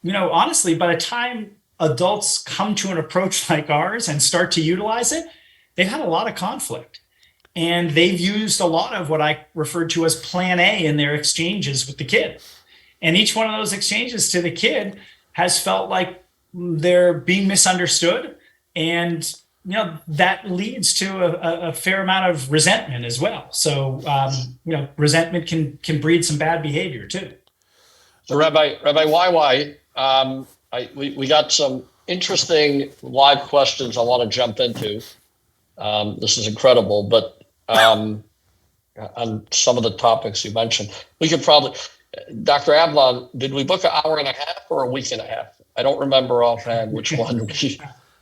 honestly, by the time adults come to an approach like ours and start to utilize it, they've had a lot of conflict. And they've used a lot of what I referred to as plan A in their exchanges with the kid. And each one of those exchanges to the kid has felt like they're being misunderstood. And, that leads to a fair amount of resentment as well. So, resentment can breed some bad behavior too. So Rabbi YY, we got some interesting live questions I want to jump into. This is incredible, but on some of the topics you mentioned, we could probably, Dr. Ablon, did we book an hour and a half or a week and a half? I don't remember offhand which one.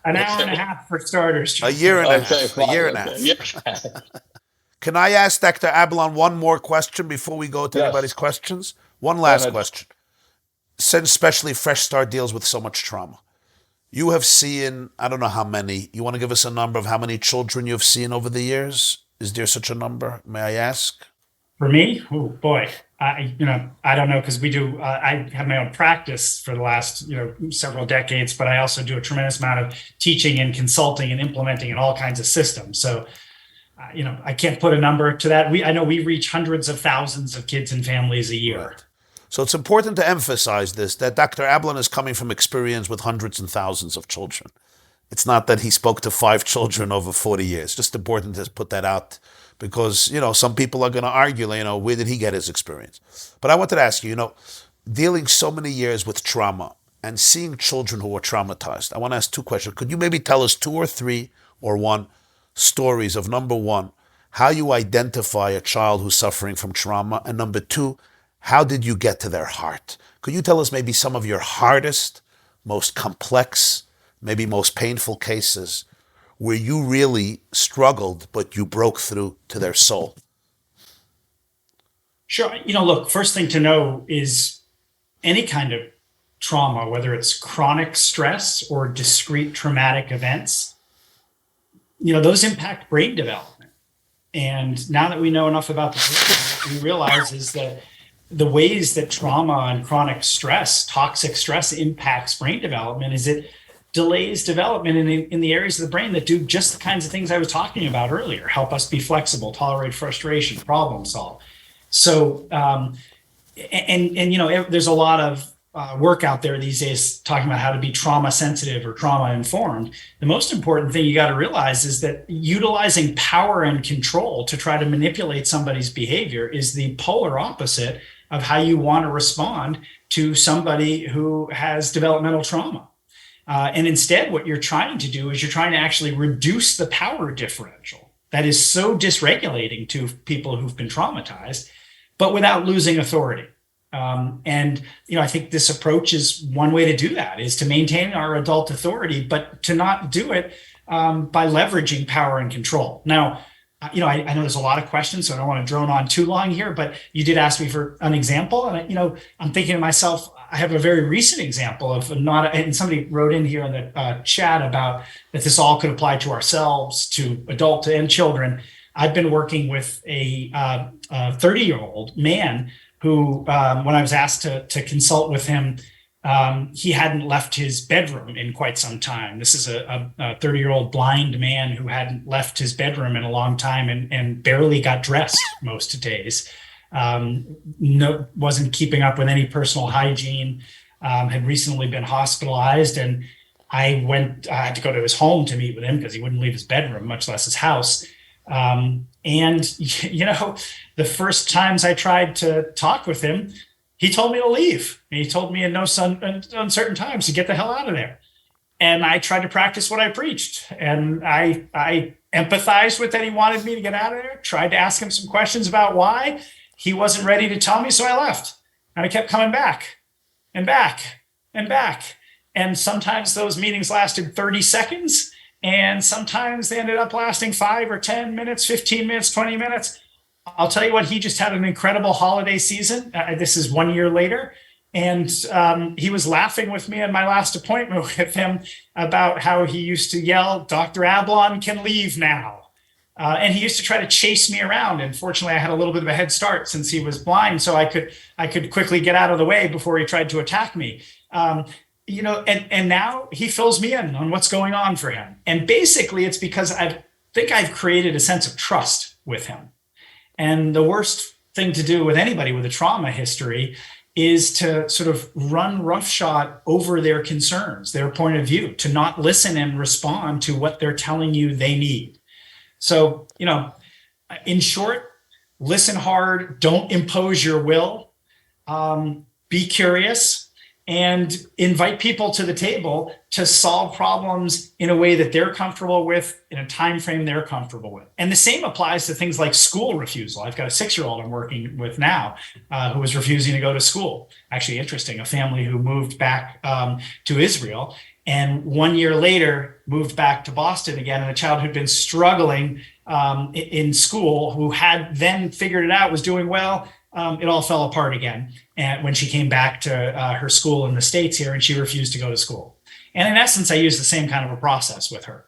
An hour and a half for starters. A year and a half. A year and a half. Can I ask Dr. Ablon one more question before we go to anybody's questions? One last question. Since especially Fresh Start deals with so much trauma, you have seen, I don't know how many, you want to give us a number of how many children you have seen over the years? Is there such a number? May I ask? For me? Oh boy. I don't know, because I have my own practice for the last, several decades, but I also do a tremendous amount of teaching and consulting and implementing in all kinds of systems. So, I can't put a number to that. I know we reach hundreds of thousands of kids and families a year. Right. So it's important to emphasize this, that Dr. Ablon is coming from experience with hundreds and thousands of children. It's not that he spoke to 5 children over 40 years. Just important to put that out because, some people are going to argue, where did he get his experience? But I wanted to ask you, dealing so many years with trauma and seeing children who are traumatized, I want to ask 2 questions. Could you maybe tell us 2 or 3 or 1 stories of, number 1, how you identify a child who's suffering from trauma, and number 2, how did you get to their heart? Could you tell us maybe some of your hardest, most complex, maybe most painful cases where you really struggled, but you broke through to their soul? Sure. Look, first thing to know is any kind of trauma, whether it's chronic stress or discrete traumatic events, those impact brain development. And now that we know enough about the brain, what we realize is that the ways that trauma and chronic stress, toxic stress, impacts brain development is it delays development in the areas of the brain that do just the kinds of things I was talking about earlier, help us be flexible, tolerate frustration, problem solve. So, there's a lot of work out there these days talking about how to be trauma sensitive or trauma informed. The most important thing you got to realize is that utilizing power and control to try to manipulate somebody's behavior is the polar opposite of how you want to respond to somebody who has developmental trauma. And instead, what you're trying to do is you're trying to actually reduce the power differential that is so dysregulating to people who've been traumatized, but without losing authority. I think this approach is one way to do that, is to maintain our adult authority, but to not do it by leveraging power and control. Now, I know there's a lot of questions, so I don't want to drone on too long here, but you did ask me for an example. And, I'm thinking to myself, I have a very recent example of and somebody wrote in here in the chat about that this all could apply to ourselves, to adult and children. I've been working with a 30-year-old man who, when I was asked to consult with him, he hadn't left his bedroom in quite some time. This is a 30-year-old blind man who hadn't left his bedroom in a long time and barely got dressed most days. Wasn't keeping up with any personal hygiene, had recently been hospitalized. And I had to go to his home to meet with him because he wouldn't leave his bedroom, much less his house. The first times I tried to talk with him, he told me to leave. And he told me in no uncertain times to get the hell out of there. And I tried to practice what I preached. And I empathized with that he wanted me to get out of there, tried to ask him some questions about why. He wasn't ready to tell me, so I left. And I kept coming back and back and back. And sometimes those meetings lasted 30 seconds. And sometimes they ended up lasting 5 or 10 minutes, 15 minutes, 20 minutes. I'll tell you what, he just had an incredible holiday season. This is 1 year later. And he was laughing with me in my last appointment with him about how he used to yell, "Dr. Ablon can leave now." And he used to try to chase me around. And fortunately, I had a little bit of a head start since he was blind, so I could quickly get out of the way before he tried to attack me. And now he fills me in on what's going on for him. And basically, it's because I think I've created a sense of trust with him. And the worst thing to do with anybody with a trauma history is to sort of run roughshod over their concerns, their point of view, to not listen and respond to what they're telling you they need. So, in short, listen hard, don't impose your will, be curious, and invite people to the table to solve problems in a way that they're comfortable with, in a time frame they're comfortable with. And the same applies to things like school refusal. I've got a 6-year-old I'm working with now who was refusing to go to school. Actually, interesting, a family who moved back to Israel, and 1 year later moved back to Boston again. And a child who'd been struggling in school, who had then figured it out, was doing well. It all fell apart again. And when she came back to her school in the States here, and she refused to go to school. And in essence, I used the same kind of a process with her.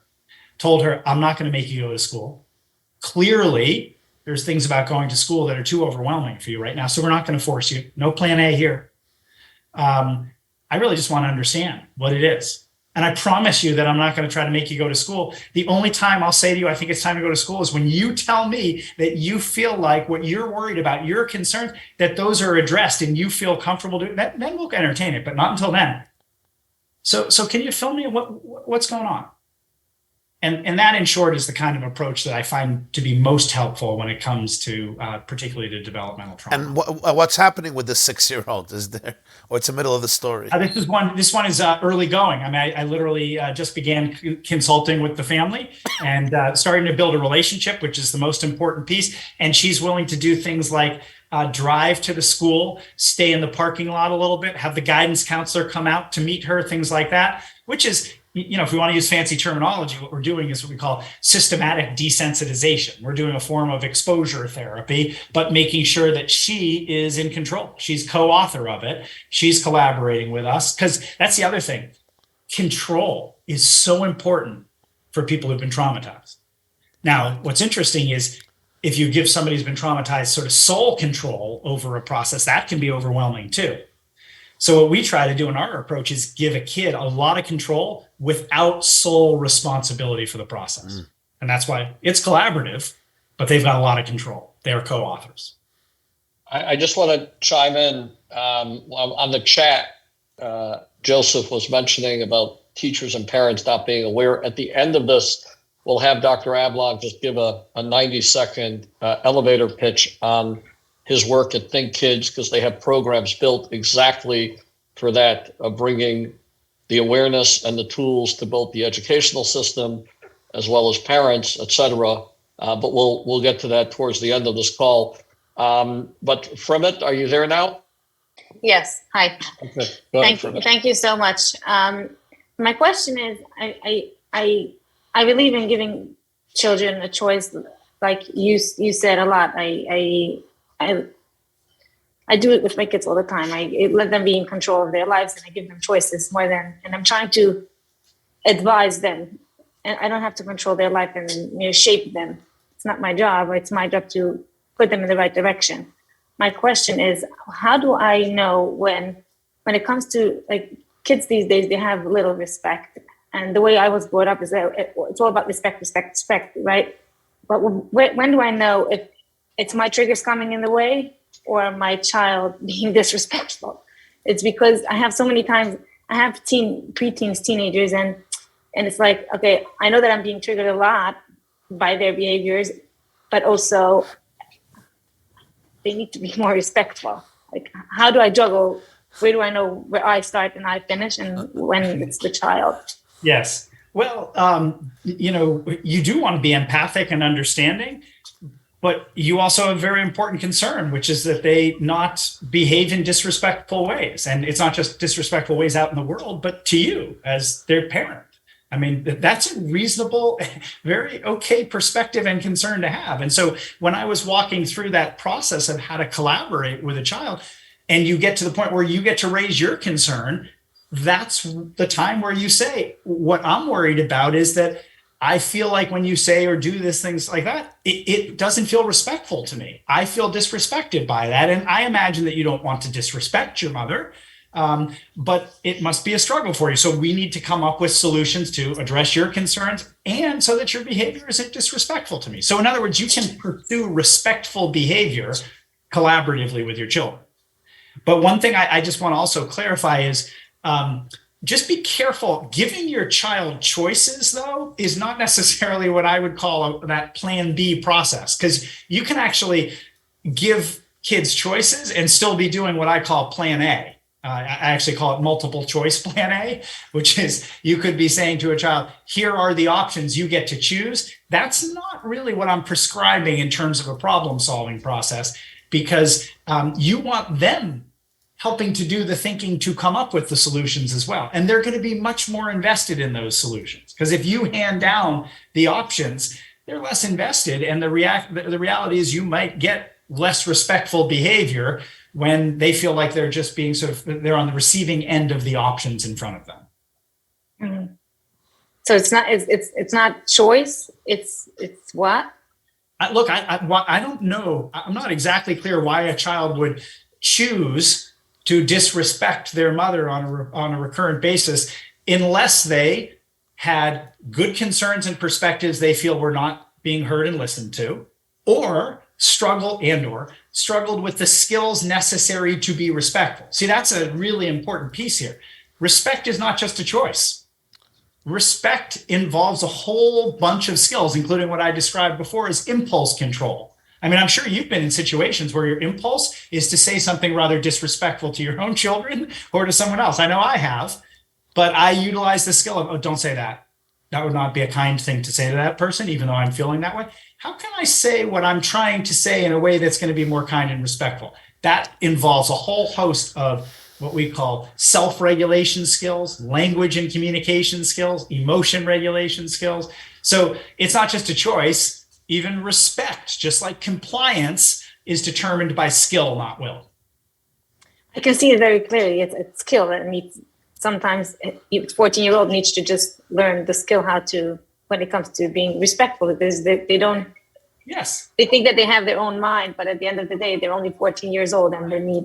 Told her, I'm not going to make you go to school. Clearly, there's things about going to school that are too overwhelming for you right now. So we're not going to force you. No plan A here. I really just want to understand what it is. And I promise you that I'm not going to try to make you go to school. The only time I'll say to you, I think it's time to go to school, is when you tell me that you feel like what you're worried about, your concerns, that those are addressed and you feel comfortable doing that. Then we'll entertain it, but not until then. So can you fill me in what's going on? And that, in short, is the kind of approach that I find to be most helpful when it comes to particularly to developmental trauma. And what's happening with the 6-year-old? Is there, or it's the middle of the story? This one is early going. I mean, I literally just began consulting with the family and starting to build a relationship, which is the most important piece. And she's willing to do things like drive to the school, stay in the parking lot a little bit, have the guidance counselor come out to meet her, things like that, which is, if we want to use fancy terminology, what we're doing is what we call systematic desensitization. We're doing a form of exposure therapy, but making sure that she is in control. She's co-author of it. She's collaborating with us, because that's the other thing. Control is so important for people who've been traumatized. Now, what's interesting is if you give somebody who's been traumatized sort of sole control over a process, that can be overwhelming too. So what we try to do in our approach is give a kid a lot of control without sole responsibility for the process. And that's why it's collaborative, but they've got a lot of control. They're co-authors. I just want to chime in on the chat. Joseph was mentioning about teachers and parents not being aware. At the end of this, we'll have Dr. Ablon just give a 90-second elevator pitch on his work at Think Kids, because they have programs built exactly for that, of bringing the awareness and the tools to both the educational system as well as parents, et cetera. But we'll get to that towards the end of this call. But Fremit, are you there now? Yes. Hi. Okay. Thank you so much. My question is, I believe in giving children a choice, like you said a lot. I do it with my kids all the time. I let them be in control of their lives, and I give them choices and I'm trying to advise them, and I don't have to control their life and shape them. It's not my job. It's my job to put them in the right direction. My question is, how do I know when it comes to like kids these days, they have little respect, and the way I was brought up is that it's all about respect, right? But when do I know if it's my triggers coming in the way or my child being disrespectful? It's because I have so many times, I have preteens, teenagers, and it's like, okay, I know that I'm being triggered a lot by their behaviors, but also they need to be more respectful. Like, how do I juggle? Where do I know where I start and I finish, and when it's the child? Yes. Well, you do want to be empathic and understanding, but you also have a very important concern, which is that they not behave in disrespectful ways. And it's not just disrespectful ways out in the world, but to you as their parent. I mean, that's a reasonable, very okay perspective and concern to have. And so when I was walking through that process of how to collaborate with a child, and you get to the point where you get to raise your concern, that's the time where you say, what I'm worried about is that I feel like when you say or do these things like that, it doesn't feel respectful to me. I feel disrespected by that. And I imagine that you don't want to disrespect your mother, but it must be a struggle for you. So we need to come up with solutions to address your concerns and so that your behavior isn't disrespectful to me. So in other words, you can pursue respectful behavior collaboratively with your children. But one thing I just want to also clarify is just be careful. Giving your child choices, though, is not necessarily what I would call that plan B process, because you can actually give kids choices and still be doing what I call plan A. I actually call it multiple choice plan A, which is you could be saying to a child, here are the options, you get to choose. That's not really what I'm prescribing in terms of a problem solving process, because you want them helping to do the thinking to come up with the solutions as well. And they're going to be much more invested in those solutions, because if you hand down the options, they're less invested. And the reality is you might get less respectful behavior when they feel like they're just being they're on the receiving end of the options in front of them. Mm-hmm. So it's not choice. It's what? Look, I don't know. I'm not exactly clear why a child would choose to disrespect their mother on a recurrent basis, unless they had good concerns and perspectives they feel were not being heard and listened to, or struggled with the skills necessary to be respectful. See, that's a really important piece here. Respect is not just a choice. Respect involves a whole bunch of skills, including what I described before as impulse control. I mean, I'm sure you've been in situations where your impulse is to say something rather disrespectful to your own children or to someone else. I know I have, but I utilize the skill of, oh, don't say that. That would not be a kind thing to say to that person, even though I'm feeling that way. How can I say what I'm trying to say in a way that's going to be more kind and respectful? That involves a whole host of what we call self-regulation skills, language and communication skills, emotion regulation skills. So it's not just a choice. Even respect, just like compliance, is determined by skill, not will. I can see it very clearly. It's skill that needs, sometimes a 14-year-old needs to just learn the skill how to, when it comes to being respectful, because they don't, yes, they think that they have their own mind, but at the end of the day, they're only 14 years old and they need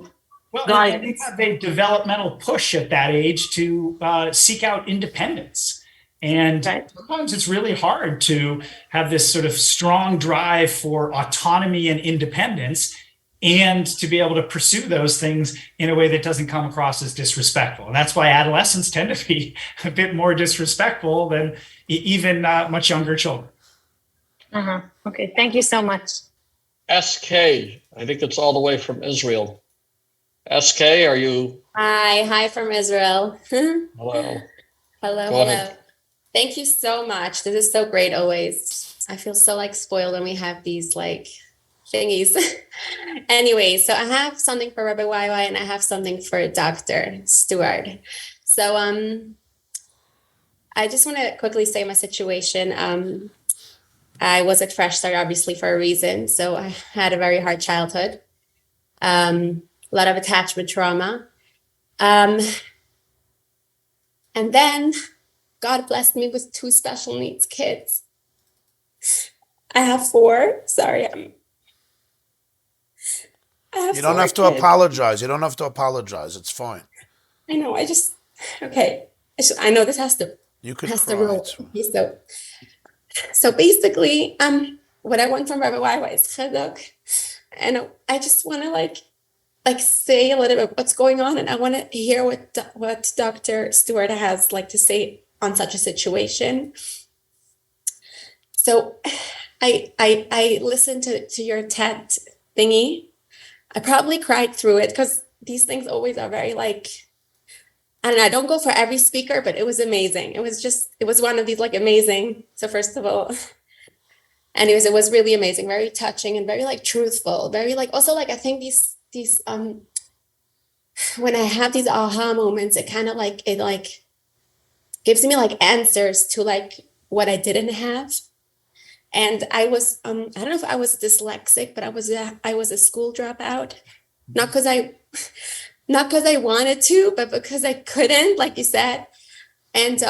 guidance. They have a developmental push at that age to seek out independence. And sometimes it's really hard to have this sort of strong drive for autonomy and independence and to be able to pursue those things in a way that doesn't come across as disrespectful. And that's why adolescents tend to be a bit more disrespectful than even much younger children. Okay, thank you so much. SK, I think it's all the way from Israel. SK, are you? Hi from Israel. Hello. Hello. Thank you so much. This is so great always. I feel so spoiled when we have these thingies. Anyway, so I have something for Rabbi YY and I have something for Dr. Stuart. So I just want to quickly say my situation. I was at Fresh Start obviously for a reason. So I had a very hard childhood. A lot of attachment trauma. And then God blessed me with 2 special needs kids. I have 4. Sorry. You don't have to apologize. You don't have to apologize. It's fine. I know. Okay. I know this has to. You could has cry. to roll. So basically, what I want from Rabbi YY is cheduk, and I just want to say a little bit what's going on, and I want to hear what Dr. Stuart has to say on such a situation. So I listened to your TED thingy I probably cried through it because these things always are very like, I don't know, I don't go for every speaker, but it was amazing. It was one of these like amazing. So first of all, anyways, it was really amazing, very touching and very like truthful, very like, also like, I think these when I have these aha moments, it kind of like, it like gives me like answers to like what I didn't have. And I was, I don't know if I was dyslexic, but I was a school dropout, not because I wanted to, but because I couldn't, like you said. And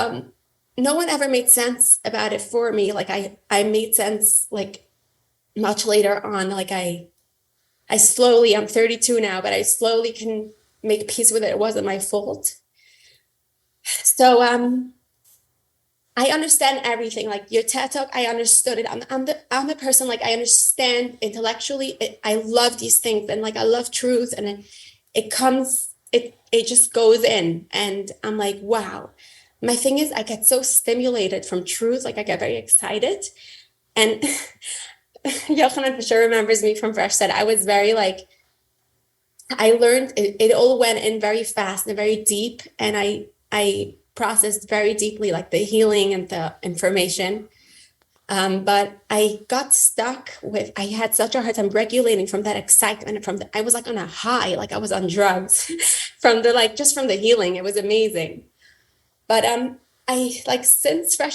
no one ever made sense about it for me. Like I made sense like much later on. Like I slowly, I'm 32 now, but I slowly can make peace with it. It wasn't my fault. So I understand everything. Like your TED Talk, I understood it. I'm a person, like I understand intellectually. I love these things, and like I love truth, and it just goes in, and I'm like, wow. My thing is, I get so stimulated from truth, like I get very excited. And Yochanan for sure remembers me from Fresh Start. I was very like, I learned it all went in very fast and very deep, and I processed very deeply like the healing and the information. But I got stuck with, I had such a hard time regulating from that excitement, I was like on a high, like I was on drugs from the, like, just from the healing. It was amazing. But I like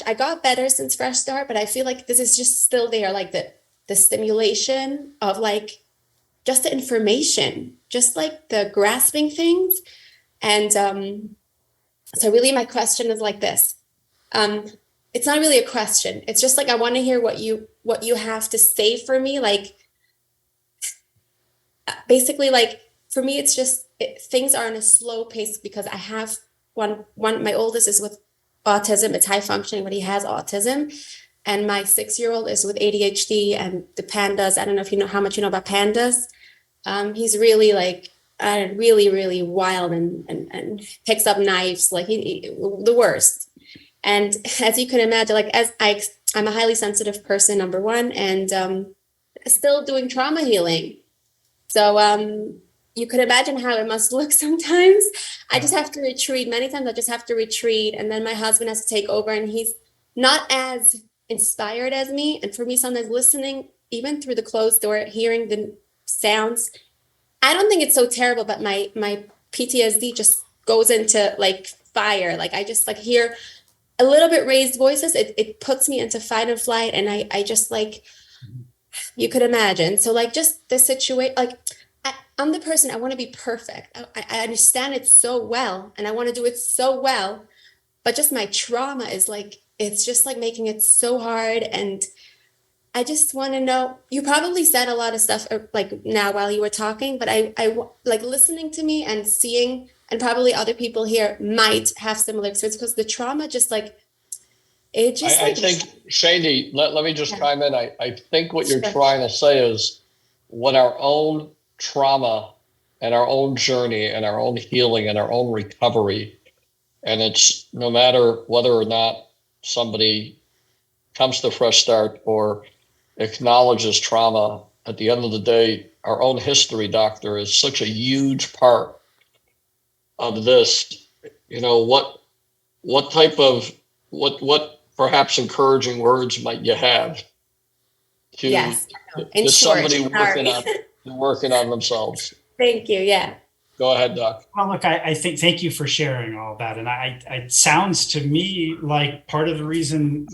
I got better since Fresh Start, but I feel like this is just still there, like the stimulation of like just the information, just like the grasping things. And so really my question is like this. It's not really a question. It's just like, I want to hear what you have to say for me. Like, basically, like for me, it's just, things are in a slow pace because I have one, my oldest is with autism. It's high functioning, but he has autism. And my 6-year-old is with ADHD and the pandas. I don't know if you know how much you know about pandas. He's really like, really, really wild and picks up knives, like the worst. And as you can imagine, like I'm a highly sensitive person, number one, and still doing trauma healing. So you could imagine how it must look sometimes. I just have to retreat. Many times I just have to retreat. And then my husband has to take over, and he's not as inspired as me. And for me, sometimes listening, even through the closed door, hearing the sounds, I don't think it's so terrible, but my PTSD just goes into like fire. Like I just like hear a little bit raised voices. It puts me into fight and flight. And I just like, you could imagine. So like just the situation, like I'm the person, I want to be perfect. I understand it so well, and I want to do it so well, but just my trauma is like, it's just like making it so hard. And I just want to know, you probably said a lot of stuff like now while you were talking, but I like listening to me and seeing, and probably other people here might have similar experience, because the trauma just like, it just I think, Shady, let me just chime in. I think what you're trying to say is when our own trauma and our own journey and our own healing and our own recovery, and it's no matter whether or not somebody comes to Fresh Start or acknowledges trauma, at the end of the day, our own history, doctor, is such a huge part of this. You know, what type of, what perhaps encouraging words might you have to, yes, to somebody working on themselves? Thank you. Yeah. Go ahead, Doc. Well, look, I think, thank you for sharing all that. And it sounds to me like part of the reason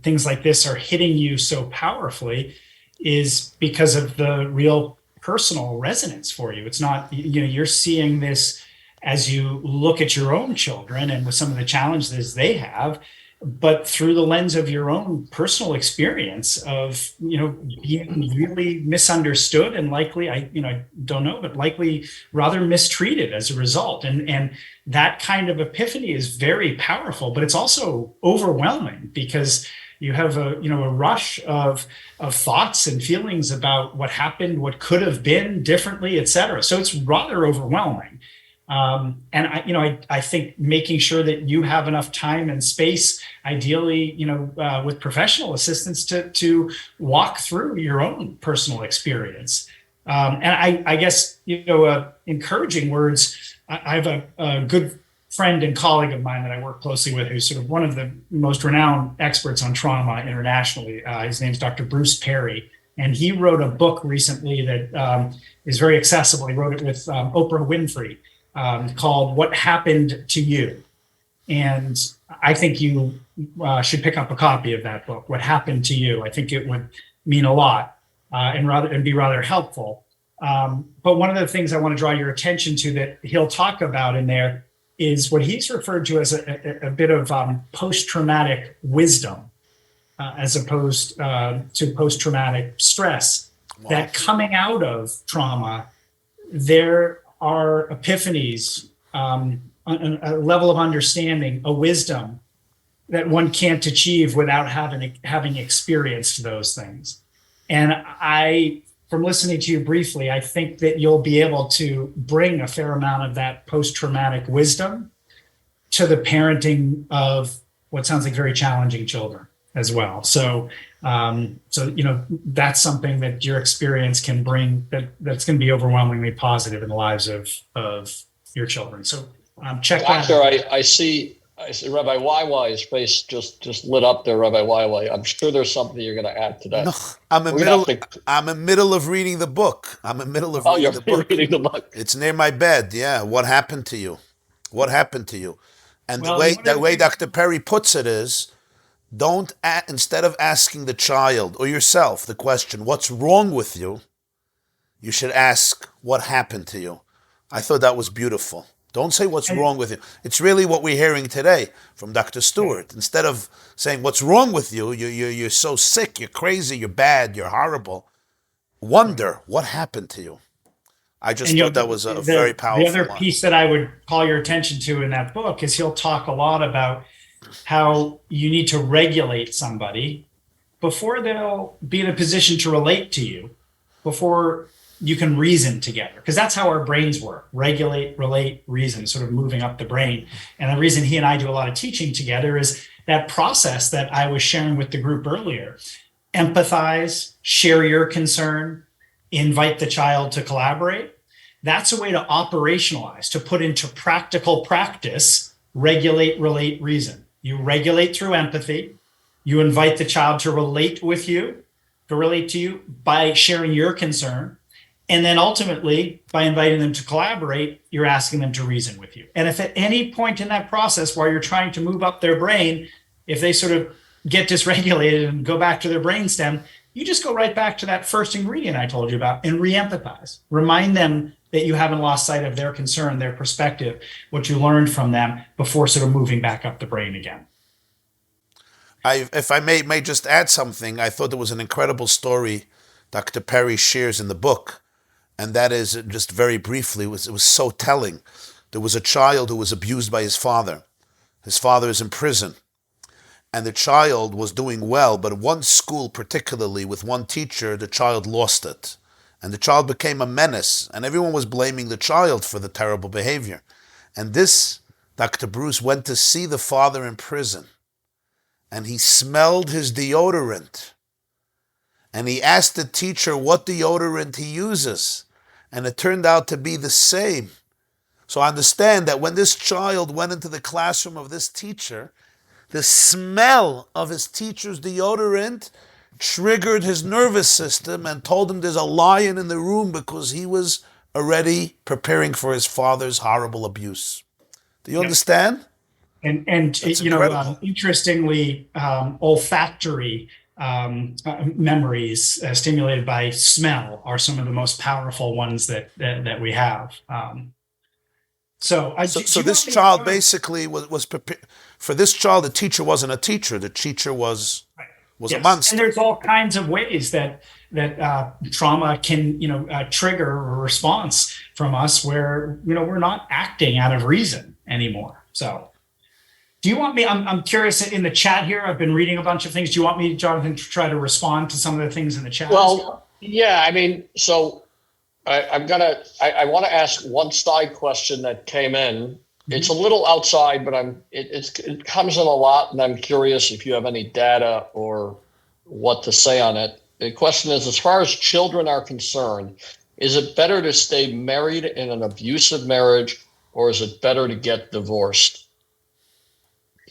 things like this are hitting you so powerfully is because of the real personal resonance for you. It's not, you know, you're seeing this as you look at your own children and with some of the challenges they have, but through the lens of your own personal experience of, you know, being really misunderstood and likely, I don't know, but likely rather mistreated as a result. And that kind of epiphany is very powerful, but it's also overwhelming because you have a rush of thoughts and feelings about what happened, what could have been differently, et cetera. So it's rather overwhelming. And I think making sure that you have enough time and space, ideally, with professional assistance to walk through your own personal experience. And I guess, encouraging words. I have a good friend and colleague of mine that I work closely with, who's sort of one of the most renowned experts on trauma internationally. His name's Dr. Bruce Perry. And he wrote a book recently that is very accessible. He wrote it with Oprah Winfrey, called What Happened to You? And I think you should pick up a copy of that book, What Happened to You? I think it would mean a lot and be rather helpful. But one of the things I want to draw your attention to that he'll talk about in there is what he's referred to as a bit of post-traumatic wisdom, as opposed to post-traumatic stress. Wow. That coming out of trauma, there are epiphanies, a level of understanding, a wisdom that one can't achieve without having experienced those things. And from listening to you briefly, I think that you'll be able to bring a fair amount of that post-traumatic wisdom to the parenting of what sounds like very challenging children as well. So that's something that your experience can bring that's going to be overwhelmingly positive in the lives of your children. So check that out. I see Rabbi YY's face just lit up there, Rabbi YY. I'm sure there's something you're going to add to that. No, I'm in middle of reading the book. Reading the book. It's near my bed. Yeah. What happened to you? What happened to you? And the way Dr. Perry puts it is, instead of asking the child or yourself the question, what's wrong with you? You should ask, what happened to you? I thought that was beautiful. Don't say what's wrong with you. It's really what we're hearing today from Dr. Stewart. Instead of saying what's wrong with you, you're so sick, you're crazy, you're bad, you're horrible. Wonder what happened to you. I just thought that was a very powerful The other piece that I would call your attention to in that book is he'll talk a lot about how you need to regulate somebody before they'll be in a position to relate to you, before you can reason together, because that's how our brains work. Regulate, relate, reason, sort of moving up the brain. And the reason he and I do a lot of teaching together is that process that I was sharing with the group earlier. Empathize, share your concern, invite the child to collaborate. That's a way to operationalize, to put into practical practice, regulate, relate, reason. You regulate through empathy. You invite the child to relate to you by sharing your concern. And then ultimately, by inviting them to collaborate, you're asking them to reason with you. And if at any point in that process, while you're trying to move up their brain, if they sort of get dysregulated and go back to their brainstem, you just go right back to that first ingredient I told you about and re-empathize. Remind them that you haven't lost sight of their concern, their perspective, what you learned from them before sort of moving back up the brain again. If I may just add something, I thought there was an incredible story Dr. Perry shares in the book. And that is, just very briefly, it was so telling. There was a child who was abused by his father. His father is in prison. And the child was doing well, but at one school particularly, with one teacher, the child lost it. And the child became a menace, and everyone was blaming the child for the terrible behavior. And this, Dr. Bruce went to see the father in prison, and he smelled his deodorant. And he asked the teacher what deodorant he uses. And it turned out to be the same. So I understand that when this child went into the classroom of this teacher, the smell of his teacher's deodorant triggered his nervous system and told him there's a lion in the room, because he was already preparing for his father's horrible abuse. Do you understand? And interestingly, olfactory memories stimulated by smell are some of the most powerful ones that we have. So this child basically was prepared. For this child, the teacher wasn't a teacher. The teacher was a monster. And there's all kinds of ways that trauma can trigger a response from us where we're not acting out of reason anymore. So. Do you want me, I'm curious, in the chat here, I've been reading a bunch of things. Do you want me, Jonathan, to try to respond to some of the things in the chat? Well, yeah, I mean, so I want to ask one side question that came in. Mm-hmm. It's a little outside, but it comes in a lot, and I'm curious if you have any data or what to say on it. The question is, as far as children are concerned, Is it better to stay married in an abusive marriage, or is it better to get divorced?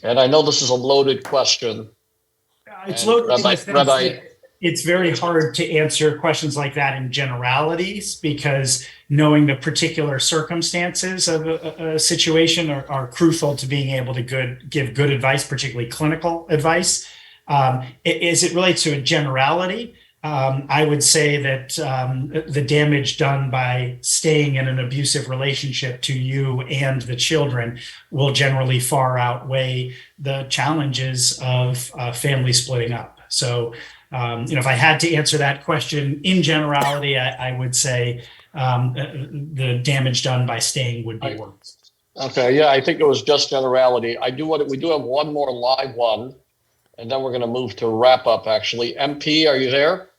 And I know this is a loaded question. It's And loaded in the sense Rabbi, that it's very hard to answer questions like that in generalities, because knowing the particular circumstances of a situation are crucial to being able to give good advice, particularly clinical advice. As it relates to a generality, I would say that the damage done by staying in an abusive relationship to you and the children will generally far outweigh the challenges of family splitting up. So, if I had to answer that question in generality, I would say the damage done by staying would be worse. Okay, yeah, I think it was just generality. We do have one more live one, and then we're going to move to wrap up, actually. MP, are you there?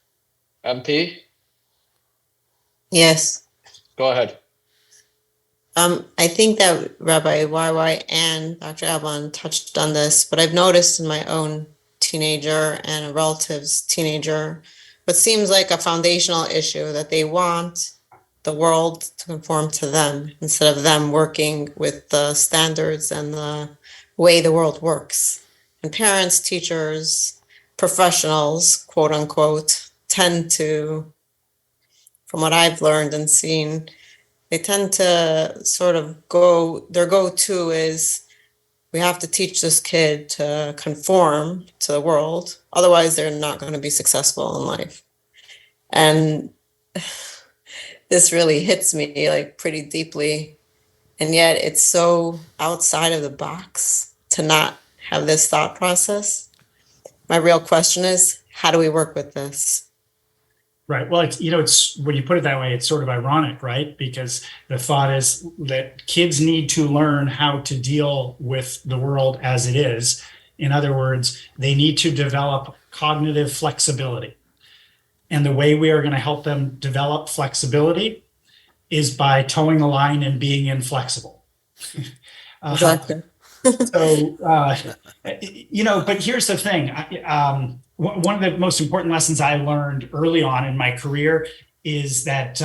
MP? Yes. Go ahead. I think that Rabbi YY and Dr. Ablon touched on this, but I've noticed in my own teenager and a relative's teenager what seems like a foundational issue, that they want the world to conform to them instead of them working with the standards and the way the world works. And parents, teachers, professionals, quote unquote, tend to, from what I've learned and seen, they tend to sort of their go-to is, we have to teach this kid to conform to the world. Otherwise, they're not going to be successful in life. And this really hits me like pretty deeply. And yet it's so outside of the box to not have this thought process. My real question is, how do we work with this? Right. Well, it's when you put it that way, it's sort of ironic, right? Because the thought is that kids need to learn how to deal with the world as it is. In other words, they need to develop cognitive flexibility. And the way we are going to help them develop flexibility is by towing the line and being inflexible. Exactly. But here's the thing. One of the most important lessons I learned early on in my career is that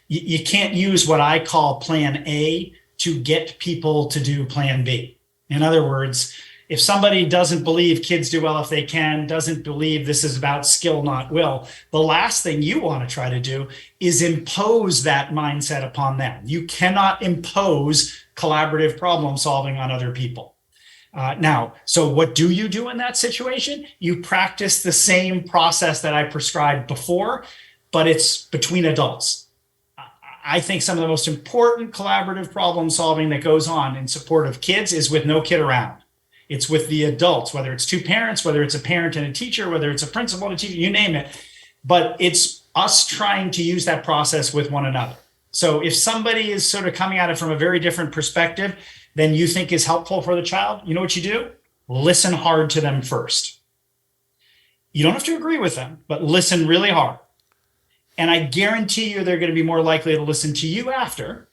you can't use what I call plan A to get people to do plan B. In other words, if somebody doesn't believe kids do well if they can, doesn't believe this is about skill, not will, the last thing you want to try to do is impose that mindset upon them. You cannot impose collaborative problem solving on other people. So what do you do in that situation? You practice the same process that I prescribed before, but it's between adults. I think some of the most important collaborative problem solving that goes on in support of kids is with no kid around. It's with the adults, whether it's two parents, whether it's a parent and a teacher, whether it's a principal and a teacher, you name it. But it's us trying to use that process with one another. So if somebody is sort of coming at it from a very different perspective than you think is helpful for the child, you know what you do? Listen hard to them first. You don't have to agree with them, but listen really hard. And I guarantee you they're going to be more likely to listen to you after.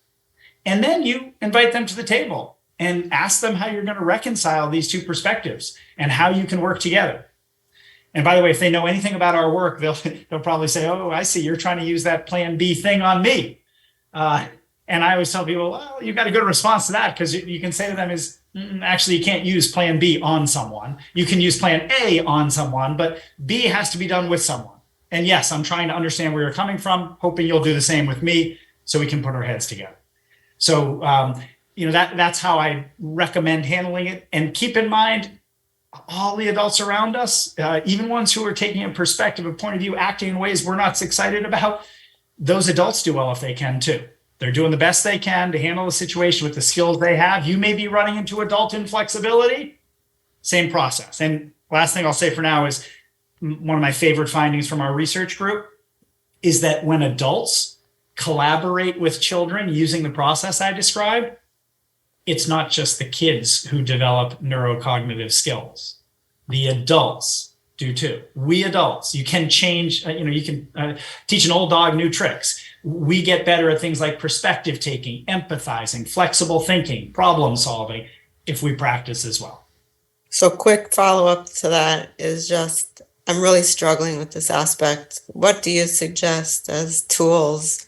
And then you invite them to the table and ask them how you're going to reconcile these two perspectives and how you can work together. And by the way, if they know anything about our work, they'll probably say, oh, I see, you're trying to use that plan B thing on me. And I always tell people, well, you've got a good response to that, because you can say to them is, actually, you can't use plan B on someone. You can use plan A on someone, but B has to be done with someone. And yes, I'm trying to understand where you're coming from, hoping you'll do the same with me so we can put our heads together. So, that's how I recommend handling it. And keep in mind, all the adults around us, even ones who are taking a perspective, a point of view, acting in ways we're not excited about, those adults do well if they can too. They're doing the best they can to handle the situation with the skills they have. You may be running into adult inflexibility, same process. And last thing I'll say for now is one of my favorite findings from our research group is that when adults collaborate with children using the process I described, it's not just the kids who develop neurocognitive skills. The adults do too. We adults, you can change, you can teach an old dog new tricks. We get better at things like perspective taking, empathizing, flexible thinking, problem solving, if we practice as well. So quick follow-up to that is I'm really struggling with this aspect. What do you suggest as tools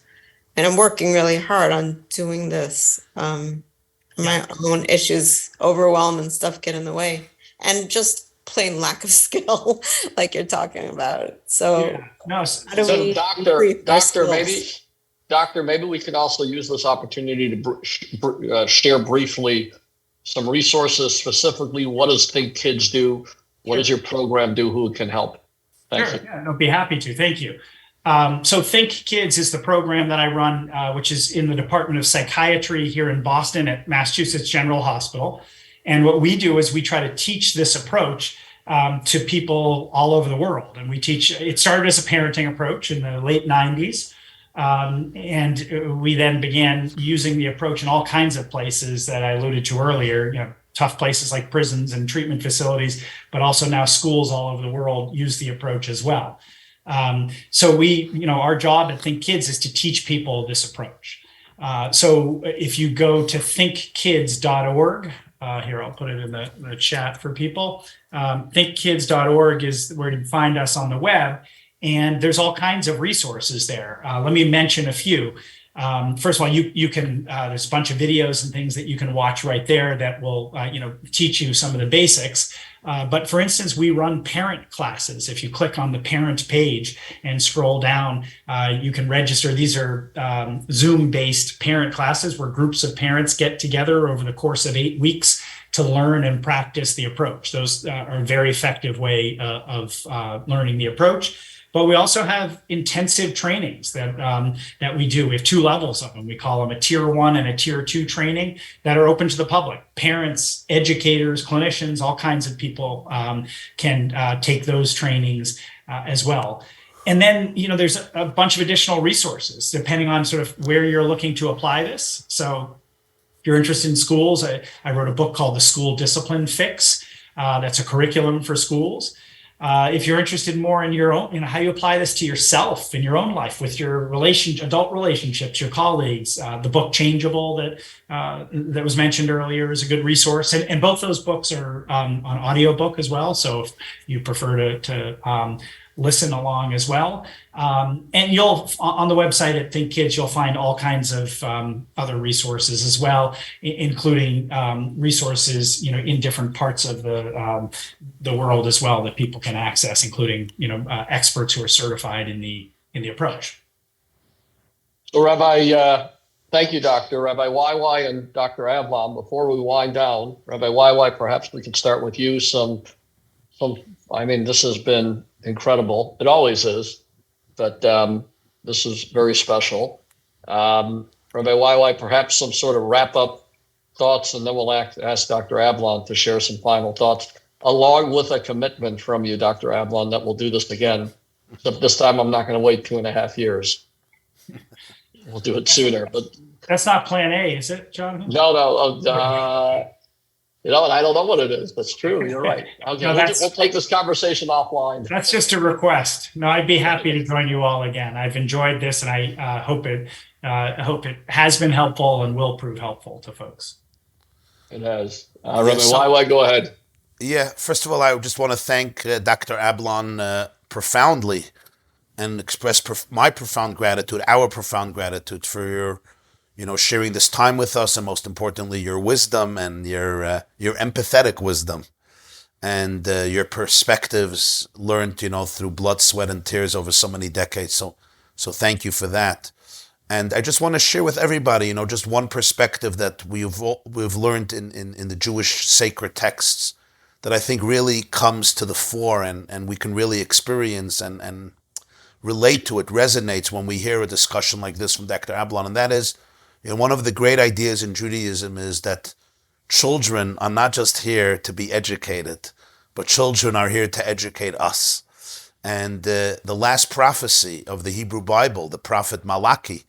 and I'm working really hard on doing this. My own issues overwhelm and stuff get in the way, and just plain lack of skill, like you're talking about. So, No, how do So, we doctor, increase our doctor, maybe, skills? doctor, maybe we can also use this opportunity to share briefly some resources, specifically what does Think Kids do? What does your program do? Who can help? Thank Sure. you. Yeah, I'll be happy to. Thank you. So Think Kids is the program that I run, which is in the Department of Psychiatry here in Boston at Massachusetts General Hospital. And what we do is we try to teach this approach to people all over the world. And we teach, it started as a parenting approach in the late 90s. And we then began using the approach in all kinds of places that I alluded to earlier, tough places like prisons and treatment facilities, but also now schools all over the world use the approach as well. So our job at Think Kids is to teach people this approach. So if you go to thinkkids.org, here, I'll put it in the chat for people. Thinkkids.org is where you find us on the web. And there's all kinds of resources there. Let me mention a few. First of all, you can, there's a bunch of videos and things that you can watch right there that will, teach you some of the basics. But for instance, we run parent classes. If you click on the parent page and scroll down, you can register. These are Zoom-based parent classes where groups of parents get together over the course of 8 weeks to learn and practice the approach. Those are a very effective way of learning the approach. But we also have intensive trainings that we do. We have 2 levels of them. We call them a tier 1 and a tier 2 training that are open to the public. Parents, educators, clinicians, all kinds of people can take those trainings as well. And then, there's a bunch of additional resources depending on sort of where you're looking to apply this. So if you're interested in schools, I wrote a book called The School Discipline Fix. That's a curriculum for schools. If you're interested more in your own, how you apply this to yourself in your own life with your adult relationships, your colleagues, the book Changeable that was mentioned earlier is a good resource. And both those books are on audiobook as well. So if you prefer to listen along as well. And you'll, on the website at Think Kids, you'll find all kinds of other resources as well, including resources, in different parts of the world as well that people can access, including, experts who are certified in the approach. So Rabbi, thank you, Doctor. Rabbi YY and Dr. Ablon, before we wind down, Rabbi YY, perhaps we can start with you. This has been incredible. It always is, but this is very special. Rabbi YY, perhaps some sort of wrap-up thoughts, and then we'll ask Dr. Ablon to share some final thoughts, along with a commitment from you, Dr. Ablon, that we'll do this again. Except this time I'm not going to wait 2.5 years. We'll do it sooner. But that's not plan A, is it, Jonathan? No. And I don't know what it is. That's true. You're right. Okay, No, we'll take this conversation offline. That's just a request. No, I'd be happy to join you all again. I've enjoyed this, and I hope it has been helpful and will prove helpful to folks. It has. Rabbi YY, go ahead. Yeah, first of all, I just want to thank Dr. Ablon profoundly and express my profound gratitude, our profound gratitude for your sharing this time with us, and most importantly, your wisdom and your empathetic wisdom and your perspectives learned, through blood, sweat, and tears over so many decades. So thank you for that. And I just want to share with everybody, just one perspective that we've learned in the Jewish sacred texts that I think really comes to the fore, and we can really experience and relate to it, resonates when we hear a discussion like this from Dr. Ablon, and that is, one of the great ideas in Judaism is that children are not just here to be educated, but children are here to educate us. And the last prophecy of the Hebrew Bible, the prophet Malachi,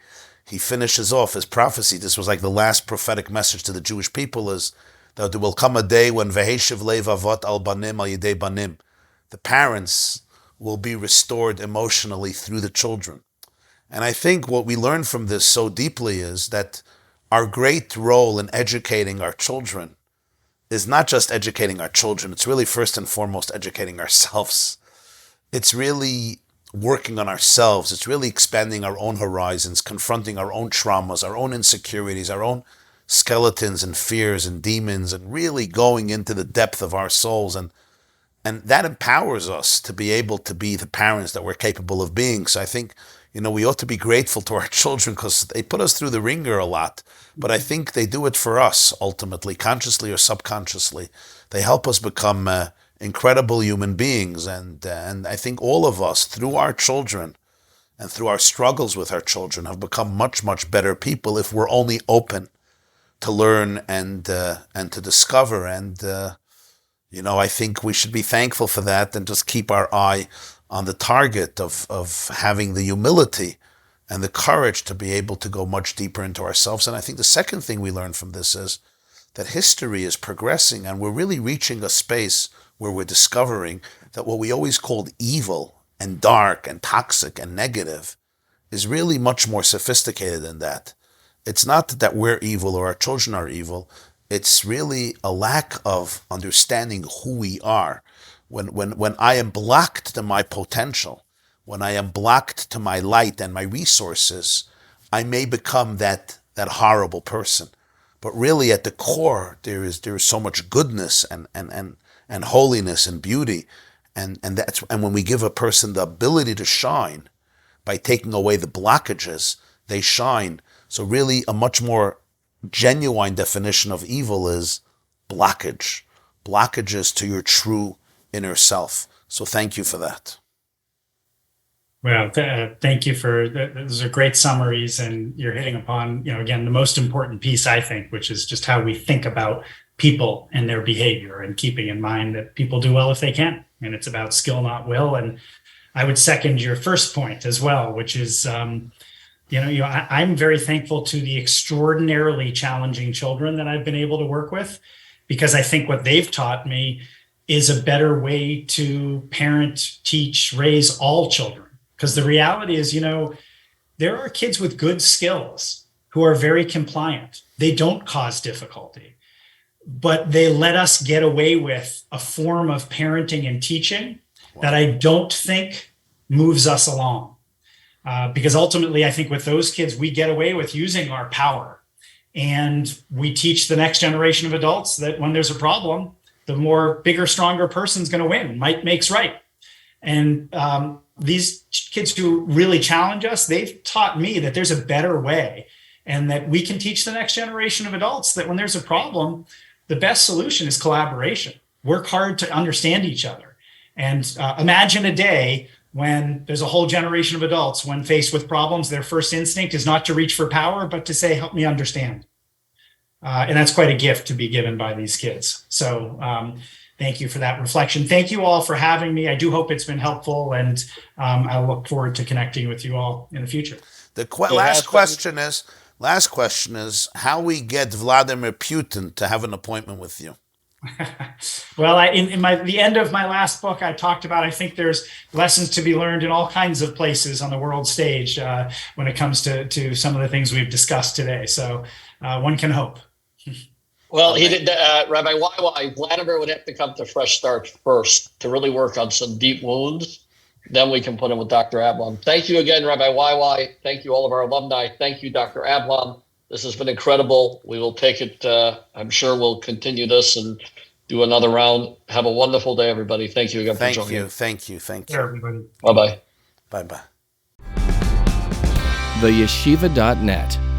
he finishes off his prophecy. This was like the last prophetic message to the Jewish people, is that there will come a day when Veheshiv lev avot al banim al yidei banim, the parents will be restored emotionally through the children. And I think what we learn from this so deeply is that our great role in educating our children is not just educating our children. It's really first and foremost educating ourselves. It's really working on ourselves. It's really expanding our own horizons, confronting our own traumas, our own insecurities, our own skeletons and fears and demons, and really going into the depth of our souls. And that empowers us to be able to be the parents that we're capable of being. So I think, we ought to be grateful to our children because they put us through the ringer a lot. But I think they do it for us, ultimately, consciously or subconsciously. They help us become incredible human beings. And I think all of us, through our children and through our struggles with our children, have become much, much better people if we're only open to learn and to discover. And, I think we should be thankful for that and just keep our eye on the target of having the humility and the courage to be able to go much deeper into ourselves. And I think the second thing we learn from this is that history is progressing, and we're really reaching a space where we're discovering that what we always called evil and dark and toxic and negative is really much more sophisticated than that. It's not that we're evil or our children are evil. It's really a lack of understanding who we are. When I am blocked to my potential, when I am blocked to my light and my resources, I may become that horrible person. But really at the core, there is so much goodness and holiness and beauty. And when we give a person the ability to shine by taking away the blockages, they shine. So really a much more genuine definition of evil is blockages to your true inner self. So thank you for that. Well, thank you for those are great summaries, and you're hitting upon, again, the most important piece, I think, which is just how we think about people and their behavior, and keeping in mind that people do well if they can, and it's about skill, not will. And I would second your first point as well, which is, I'm very thankful to the extraordinarily challenging children that I've been able to work with, because I think what they've taught me is a better way to parent, teach, raise all children. Because the reality is, there are kids with good skills who are very compliant. They don't cause difficulty, but they let us get away with a form of parenting and teaching that I don't think moves us along. Because ultimately, I think with those kids, we get away with using our power, and we teach the next generation of adults that when there's a problem, the more bigger, stronger person's going to win. Might makes right. And these kids who really challenge us, they've taught me that there's a better way, and that we can teach the next generation of adults that when there's a problem, the best solution is collaboration. Work hard to understand each other. And imagine a day when there's a whole generation of adults, when faced with problems, their first instinct is not to reach for power, but to say, help me understand. And that's quite a gift to be given by these kids. So thank you for that reflection. Thank you all for having me. I do hope it's been helpful, and I look forward to connecting with you all in the future. The last question is how we get Vladimir Putin to have an appointment with you. Well, in the end of my last book, I talked about, I think there's lessons to be learned in all kinds of places on the world stage when it comes to some of the things we've discussed today. So one can hope. Well, he did. Rabbi YY, Vladimir would have to come to Fresh Start first to really work on some deep wounds. Then we can put him with Dr. Ablon. Thank you again, Rabbi YY. Thank you, all of our alumni. Thank you, Dr. Ablon. This has been incredible. We will take it. I'm sure we'll continue this and do another round. Have a wonderful day, everybody. Thank you again for joining. Thank you. Yeah, everybody. Bye-bye. Bye-bye. TheYeshiva.net